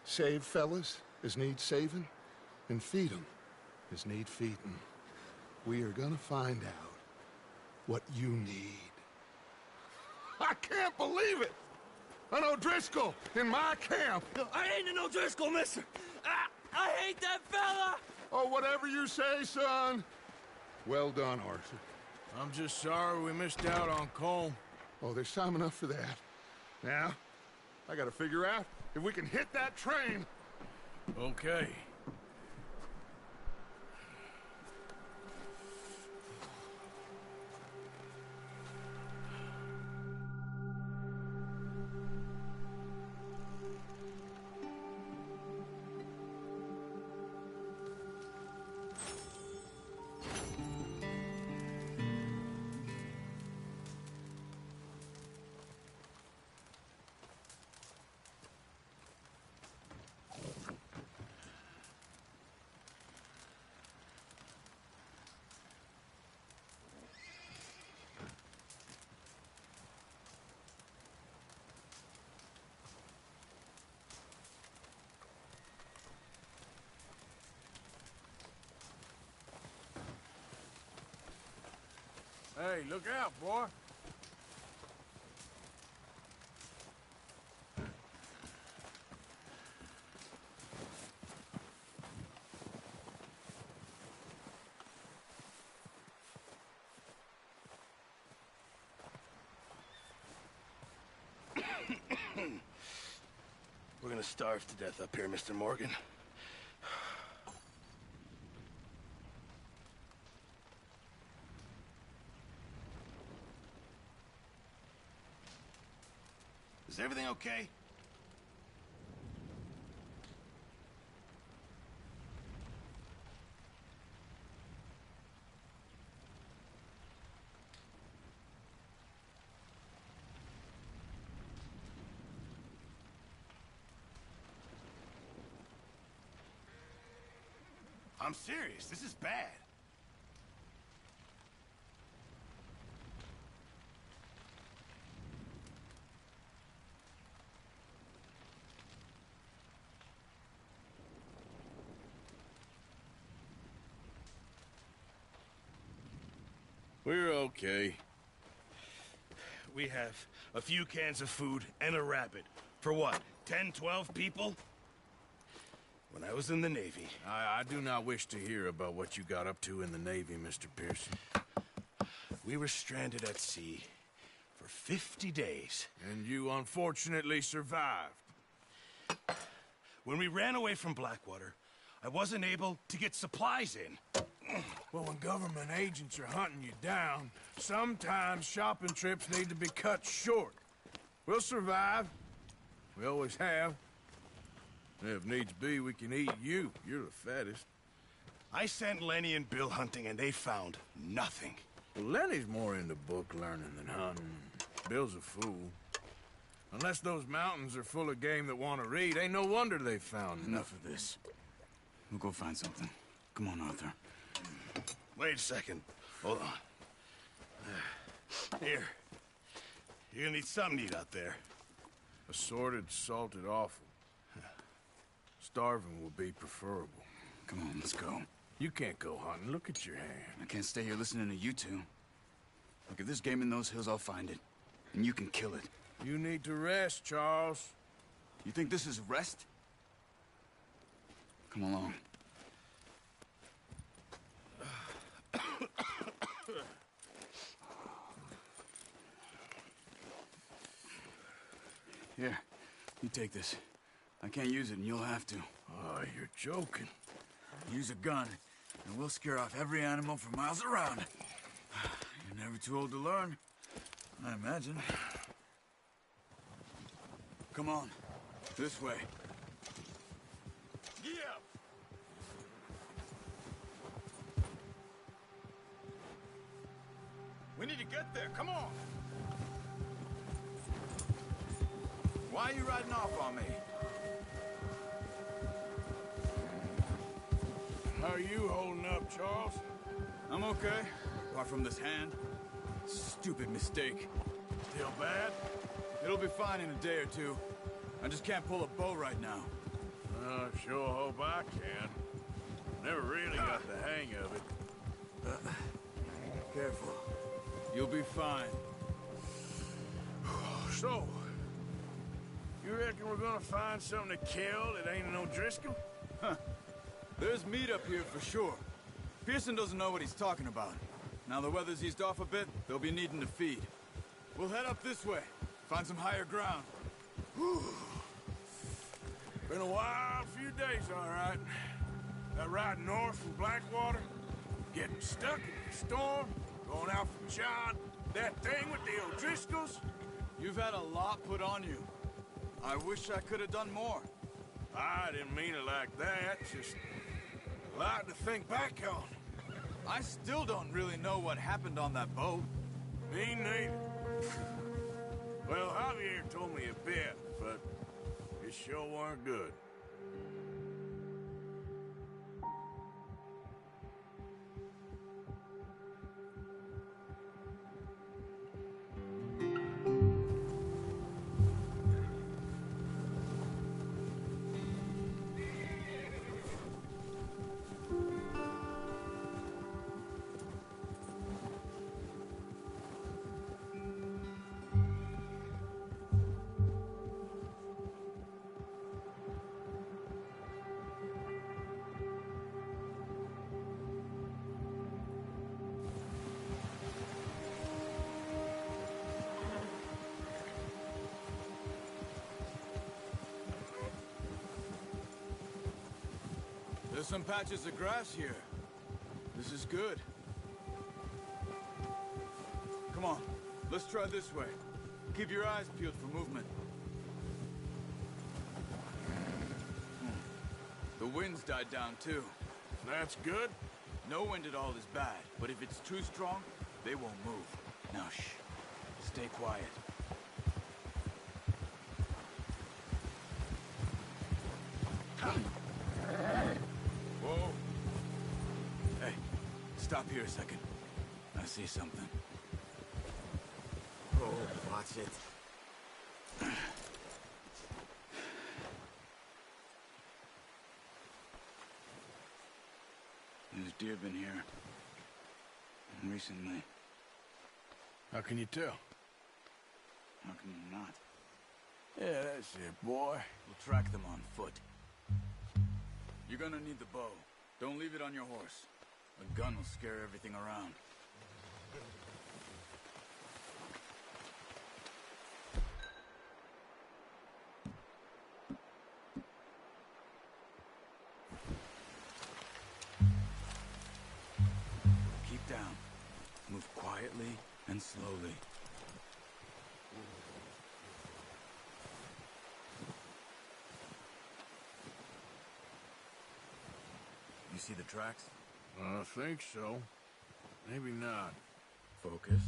save fellas as need saving, and feed 'em as need feeding. We are gonna find out what you need. I can't believe it! An O'Driscoll in my camp! I ain't an O'Driscoll, mister! I hate that fella! Oh, whatever you say, son. Well done, Arthur. I'm just sorry we missed out on Cole. Oh, there's time enough for that. Now, I gotta figure out if we can hit that train. Okay. Hey, look out, boy. We're gonna starve to death up here, Mr. Morgan. Is everything okay? I'm serious. This is bad. We're okay. We have a few cans of food and a rabbit. For what, 10, 12 people? When I was in the Navy... I do not wish to hear about what you got up to in the Navy, Mr. Pearson. We were stranded at sea for 50 days. And you unfortunately survived. When we ran away from Blackwater, I wasn't able to get supplies in. Well, when government agents are hunting you down, sometimes shopping trips need to be cut short. We'll survive. We always have. If needs be, we can eat you. You're the fattest. I sent Lenny and Bill hunting, and they found nothing. Well, Lenny's more into book learning than hunting. Bill's a fool. Unless those mountains are full of game that want to read, ain't no wonder they found Enough of this. We'll go find something. Come on, Arthur. Wait a second. Hold on. Here. You're gonna need something to eat out there. Assorted, salted offal. Starving will be preferable. Come on, let's go. You can't go hunting. Look at your hand. I can't stay here listening to you two. Look, if there's game in those hills, I'll find it. And you can kill it. You need to rest, Charles. You think this is rest? Come along. Here, you take this. I can't use it, and you'll have to. Oh, you're joking. Use a gun, and we'll scare off every animal for miles around. You're never too old to learn, I imagine. Come on, this way. Yeah. We need to get there. Come on. Why are you riding off on me? How are you holding up, Charles? I'm okay, apart from this hand. Stupid mistake. Still bad? It'll be fine in a day or two. I just can't pull a bow right now. Sure hope I can. Never really got the hang of it. Careful. You'll be fine. So, you reckon we're gonna find something to kill that ain't no Driscoll? Huh. There's meat up here for sure. Pearson doesn't know what he's talking about. Now the weather's eased off a bit, they'll be needing to feed. We'll head up this way. Find some higher ground. Whew. Been a wild few days, all right. That ride north from Blackwater, getting stuck in the storm, going out from John, that thing with the O'Driscolls. You've had a lot put on you. I wish I could have done more. I didn't mean it like that, just a lot to think back on. I still don't really know what happened on that boat. Me neither. Well, Javier told me a bit, but it sure weren't good. There's some patches of grass here. This is good. Come on, let's try this way. Keep your eyes peeled for movement. The wind's died down too. That's good. No wind at all is bad, but if it's too strong, they won't move. Now shh. Stay quiet. Whoa. Hey, stop here a second. I see something. Oh, watch it. There's deer been here. Recently. How can you tell? How can you not? Yeah, that's it, boy. We'll track them on foot. You're gonna need the bow. Don't leave it on your horse. A gun will scare everything around. Keep down. Move quietly and slowly. You see the tracks? I think so. Maybe not. Focus.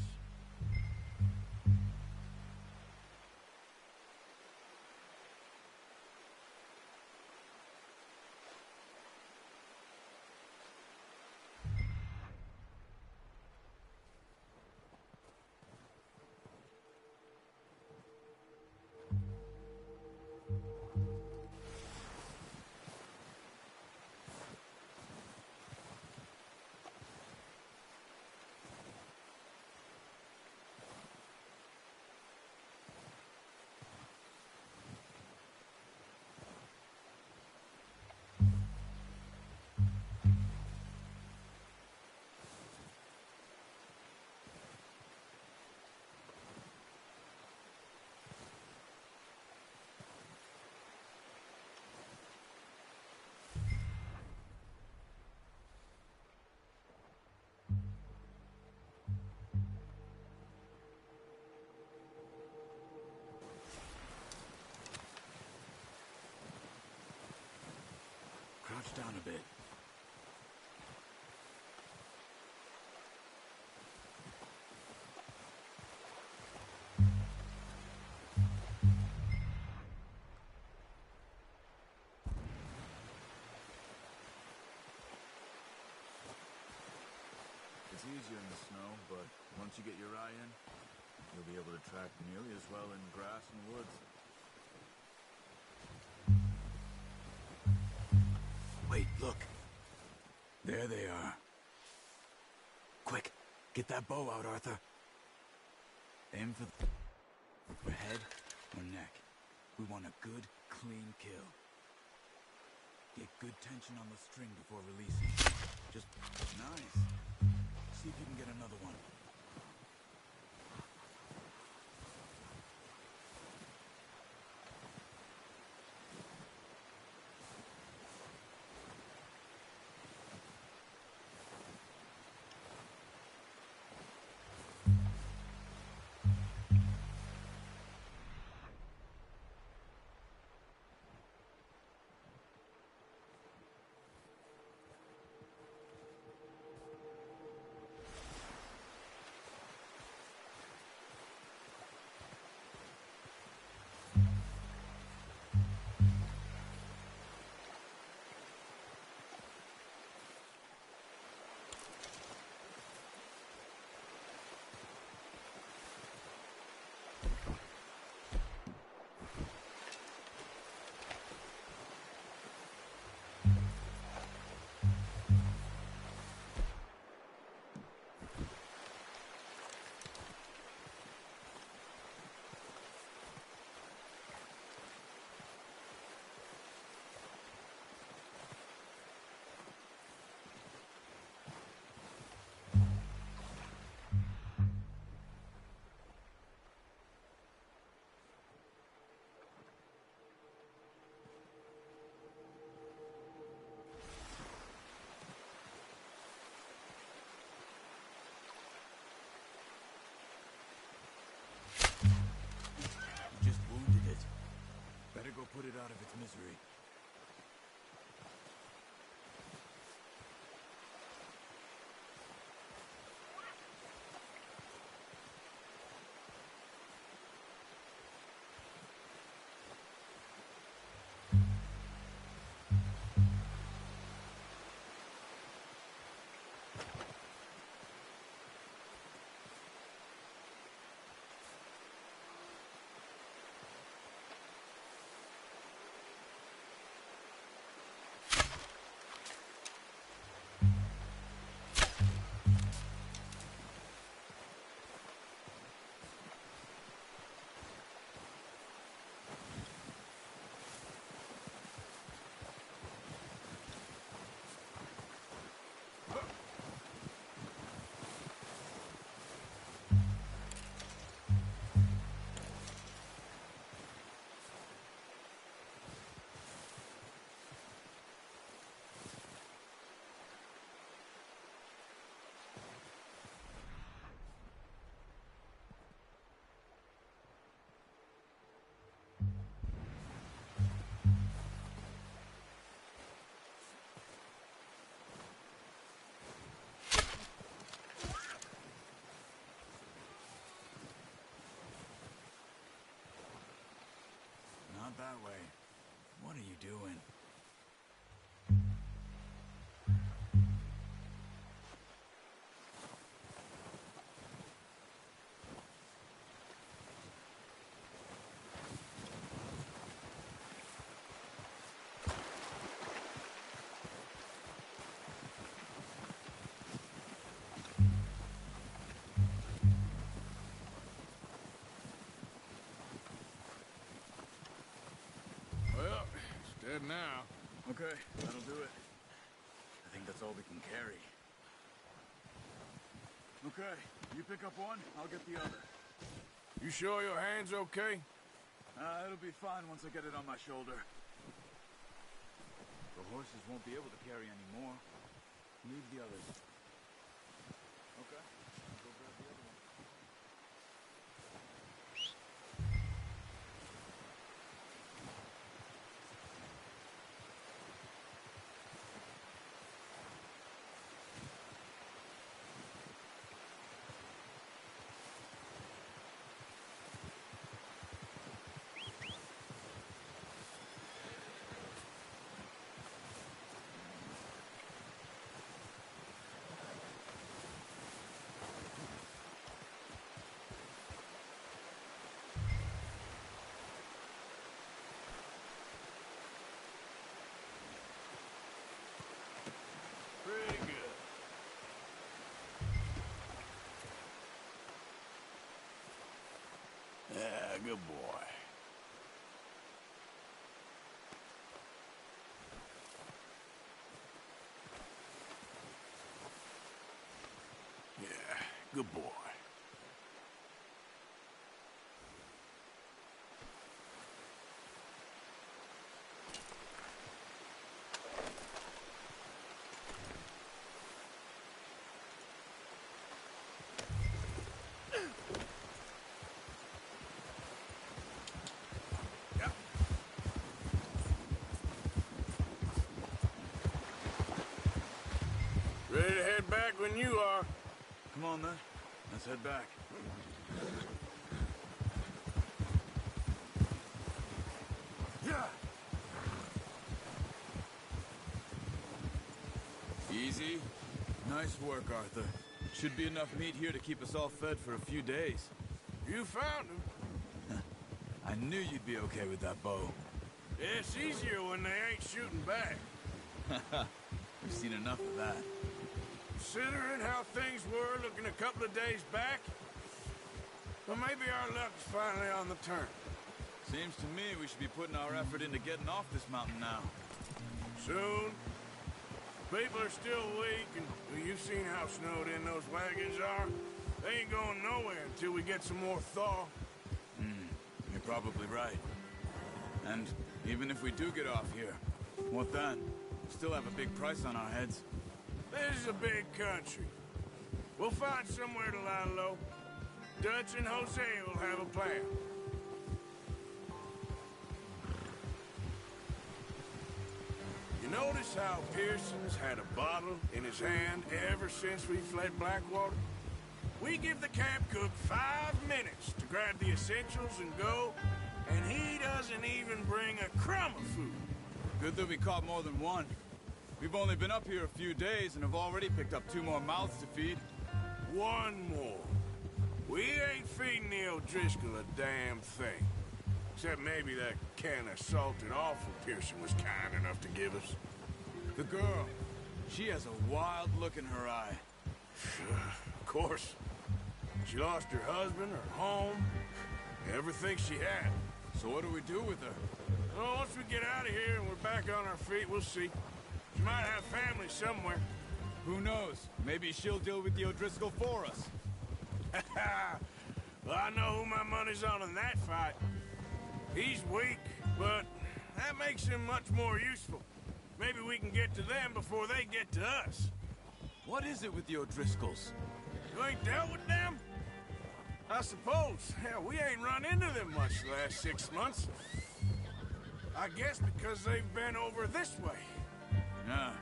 Crouch down a bit. It's easier in the snow, but once you get your eye in, you'll be able to track nearly as well in grass and woods. Wait, look. There they are. Quick, get that bow out, Arthur. Aim for the head or neck. We want a good, clean kill. Get good tension on the string before releasing. Just nice. See if you can get another one. Head now. Okay, that'll do it. I think that's all we can carry. Okay, you pick up one, I'll get the other. You sure your hand's okay? It'll be fine once I get it on my shoulder. The horses won't be able to carry any more. Leave the others. Okay, I'll go grab the other one. Pretty good. Yeah, good boy. Yeah, good boy. Ready to head back when you are. Come on, then. Let's head back. Yeah. Easy. Nice work, Arthur. Should be enough meat here to keep us all fed for a few days. You found him. I knew you'd be okay with that bow. Yeah, it's easier when they ain't shooting back. We've seen enough of that. Considering how things were looking a couple of days back, well, maybe our luck's finally on the turn. Seems to me we should be putting our effort into getting off this mountain now. Soon. People are still weak, and well, you've seen how snowed in those wagons are. They ain't going nowhere until we get some more thaw. You're probably right. And even if we do get off here, what then? We still have a big price on our heads. This is a big country. We'll find somewhere to lie low. Dutch and Jose will have a plan. You notice how Pearson's had a bottle in his hand ever since we fled Blackwater? We give the camp cook 5 minutes to grab the essentials and go, and he doesn't even bring a crumb of food. Good that we caught more than one. We've only been up here a few days and have already picked up 2 more mouths to feed. 1 more. We ain't feeding the O'Driscoll a damn thing. Except maybe that can of salted offal Pearson was kind enough to give us. The girl, she has a wild look in her eye. Of course. She lost her husband, her home, everything she had. So what do we do with her? Well, once we get out of here and we're back on our feet, we'll see. She might have family somewhere. Who knows? Maybe she'll deal with the O'Driscoll for us. Well, I know who my money's on in that fight. He's weak, but that makes him much more useful. Maybe we can get to them before they get to us. What is it with the O'Driscolls? You ain't dealt with them? I suppose. Hell, we ain't run into them much the last 6 months. I guess because they've been over this way. Yeah.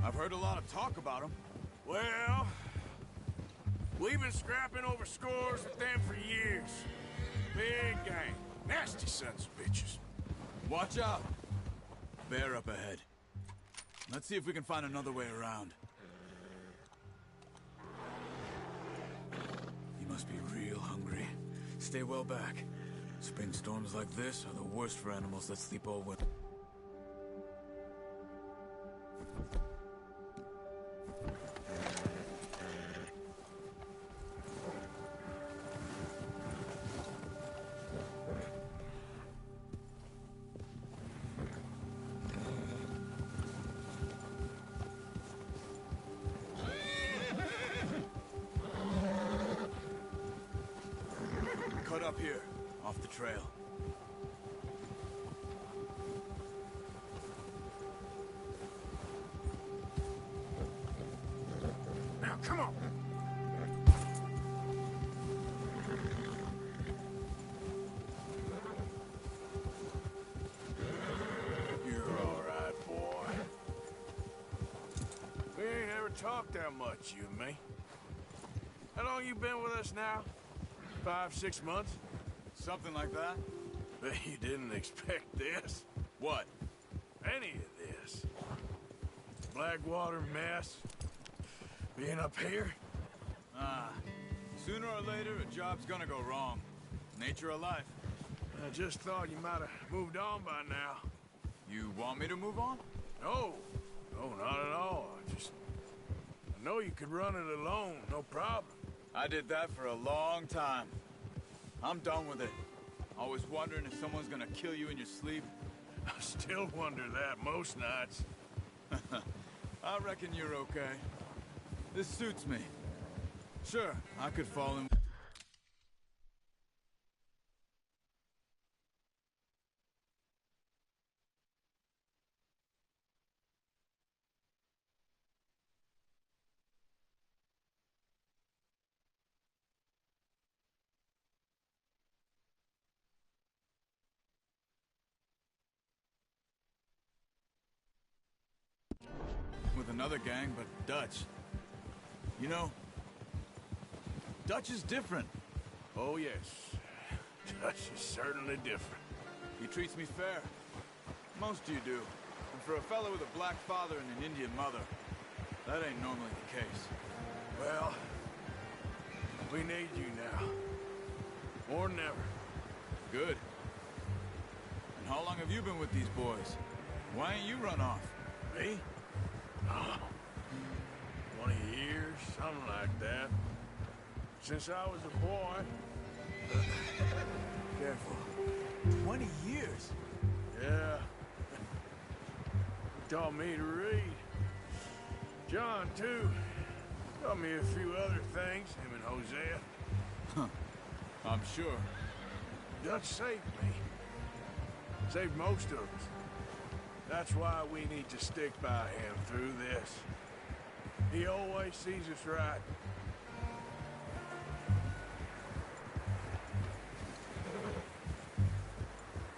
I've heard a lot of talk about them. Well, we've been scrapping over scores with them for years. Big gang. Nasty sons of bitches. Watch out! Bear up ahead. Let's see if we can find another way around. You must be real hungry. Stay well back. Spring storms like this are the worst for animals that sleep all winter. off the trail. Now, come on! You're all right, boy. We ain't ever talked that much, you and me. How long you been with us now? 5, 6 months? Something like that? Bet you didn't expect this. What? Any of this. Blackwater mess. Being up here. Sooner or later, a job's gonna go wrong. Nature of life. I just thought you might have moved on by now. You want me to move on? No. No, not at all. I know you could run it alone, no problem. I did that for a long time. I'm done with it. Always wondering if someone's gonna kill you in your sleep. I still wonder that most nights. I reckon you're okay. This suits me. Sure, I could fall in with another gang, but Dutch. You know, Dutch is different. Oh, yes. Dutch is certainly different. He treats me fair. Most of you do. And for a fellow with a black father and an Indian mother, that ain't normally the case. Well, we need you now. More than ever. Good. And how long have you been with these boys? Why ain't you run off? Me? Oh, 20 years, something like that. Since I was a boy. Careful. 20 years? Yeah. He taught me to read. John, too. Taught me a few other things, him and Hosea. Huh. I'm sure. Dutch saved me. Saved most of us. That's why we need to stick by him through this. He always sees us right.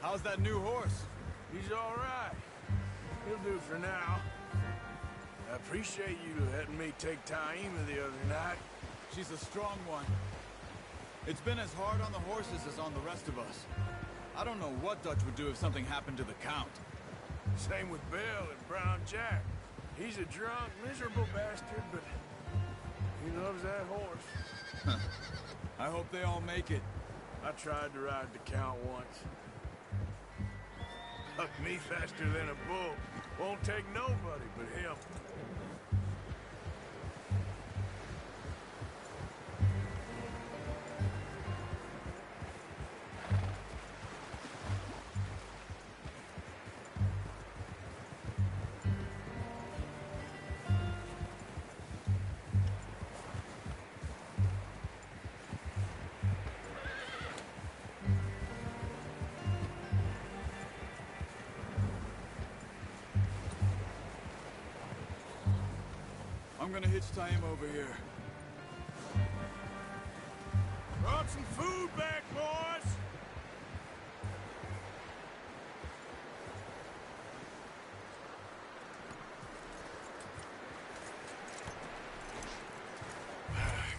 How's that new horse? He's all right. He'll do for now. I appreciate you letting me take Taima the other night. She's a strong one. It's been as hard on the horses as on the rest of us. I don't know what Dutch would do if something happened to the Count. Same with Bill and Brown Jack. He's a drunk, miserable bastard, but he loves that horse. I hope they all make it. I tried to ride the Count once. Hucked me faster than a bull. Won't take nobody but him. I'm gonna hitch Taima over here. Brought some food back, boys!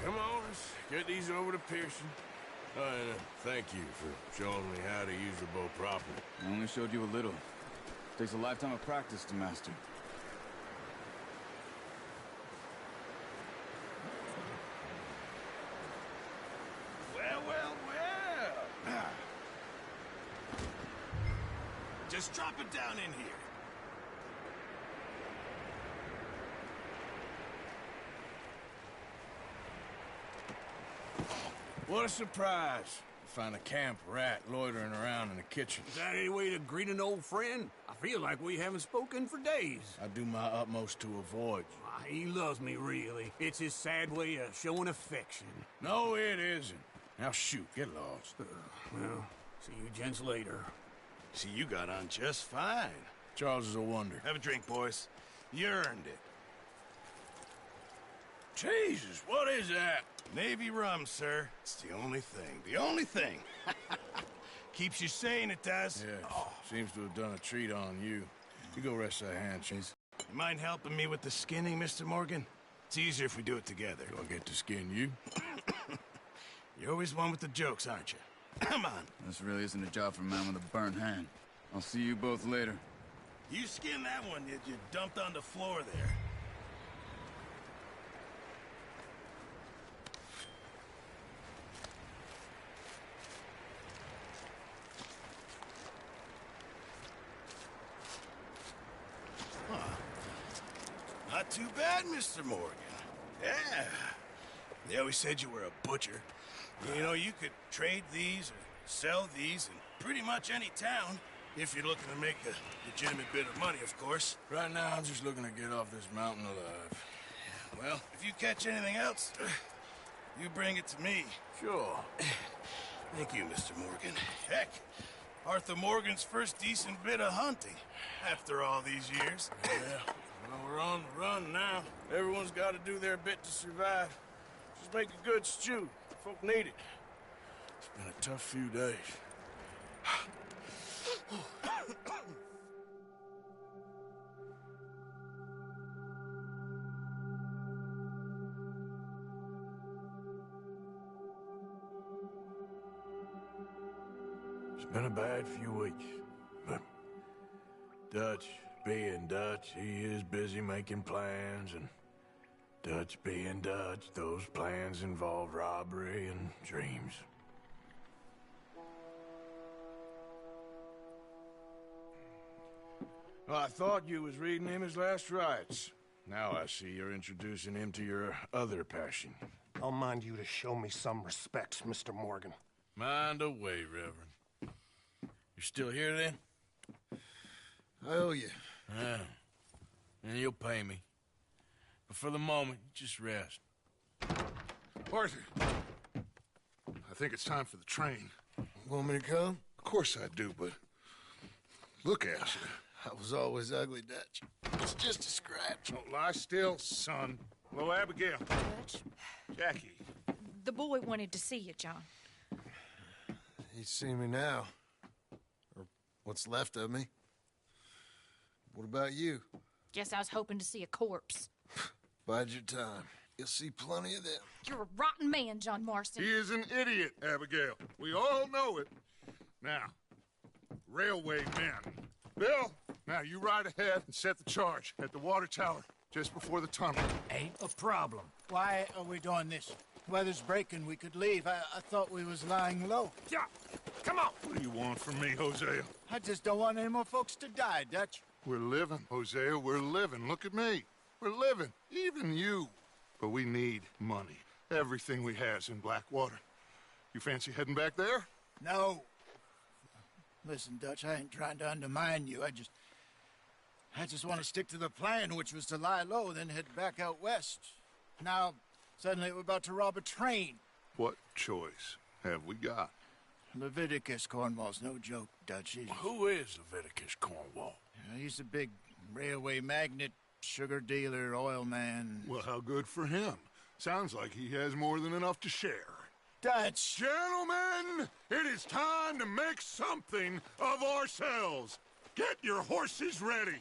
Come on, let's get these over to Pearson. And thank you for showing me how to use the bow properly. I only showed you a little. Takes a lifetime of practice to master. Well. Just drop it down in here. What a surprise. Find a camp rat loitering around in the kitchen. Is that any way to greet an old friend? I feel like we haven't spoken for days. I do my utmost to avoid you. He loves me, really. It's his sad way of showing affection. No, it isn't. Now shoot, get lost. Well, See you gents later. See, you got on just fine. Charles is a wonder. Have a drink, boys. You earned it. Jesus, what is that? Navy rum, sir. It's the only thing. The only thing. Keeps you sane, it does. Yeah, seems to have done a treat on you. You go rest that hand, Chase. You mind helping me with the skinning, Mr. Morgan? It's easier if we do it together. Do I get to skin you? You're always one with the jokes, aren't you? Come on. This really isn't a job for a man with a burnt hand. I'll see you both later. You skinned that one that you dumped on the floor there. Not too bad, Mr. Morgan. Yeah. They always said you were a butcher. You know, you could trade these or sell these in pretty much any town, if you're looking to make a legitimate bit of money, of course. Right now, I'm just looking to get off this mountain alive. Well, if you catch anything else, you bring it to me. Sure. Thank you, Mr. Morgan. Heck, Arthur Morgan's first decent bit of hunting after all these years. Yeah. Well, we're on the run now. Everyone's got to do their bit to survive. Just make a good stew. Folk need it. It's been a tough few days. It's been a bad few weeks, but Dutch being Dutch, he is busy making plans, and Dutch being Dutch, those plans involve robbery and dreams. Well, I thought you was reading him his last rites. Now I see you're introducing him to your other passion. I'll mind you to show me some respect, Mr. Morgan. Mind away, Reverend. You're still here, then? I owe you. Yeah. And you'll pay me. But for the moment, just rest. Arthur, I think it's time for the train. Want me to come? Of course I do, but look at you. I was always ugly, Dutch. It's just a scratch. Don't lie still, son. Hello, Abigail. Dutch, Jackie. the boy wanted to see you, John. He's seen me now. Or what's left of me. What about you? Guess I was hoping to see a corpse. Bide your time. You'll see plenty of them. You're a rotten man, John Marston. He is an idiot, Abigail. We all know it. Now, railway men. Bill, now you ride ahead and set the charge at the water tower just before the tunnel. Ain't a problem. Why are we doing this? Weather's breaking. We could leave. I thought we was lying low. Yeah, come on. What do you want from me, Hosea? I just don't want any more folks to die, Dutch. We're living, Hosea. We're living. Look at me. We're living. Even you. But we need money. Everything we has in Blackwater. You fancy heading back there? No. Listen, Dutch, I ain't trying to undermine you. I just want to stick to the plan, which was to lie low, then head back out west. Now, suddenly we're about to rob a train. What choice have we got? Leviticus Cornwall's no joke, Dutch. Who is Leviticus Cornwall? He's a big railway magnate, sugar dealer, oil man. Well, how good for him. Sounds like he has more than enough to share. Dutch! Gentlemen, it is time to make something of ourselves. Get your horses ready.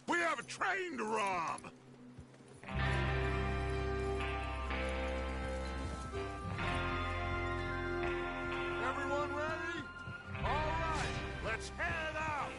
We have a train to rob. Everyone ready? All right, let's head out.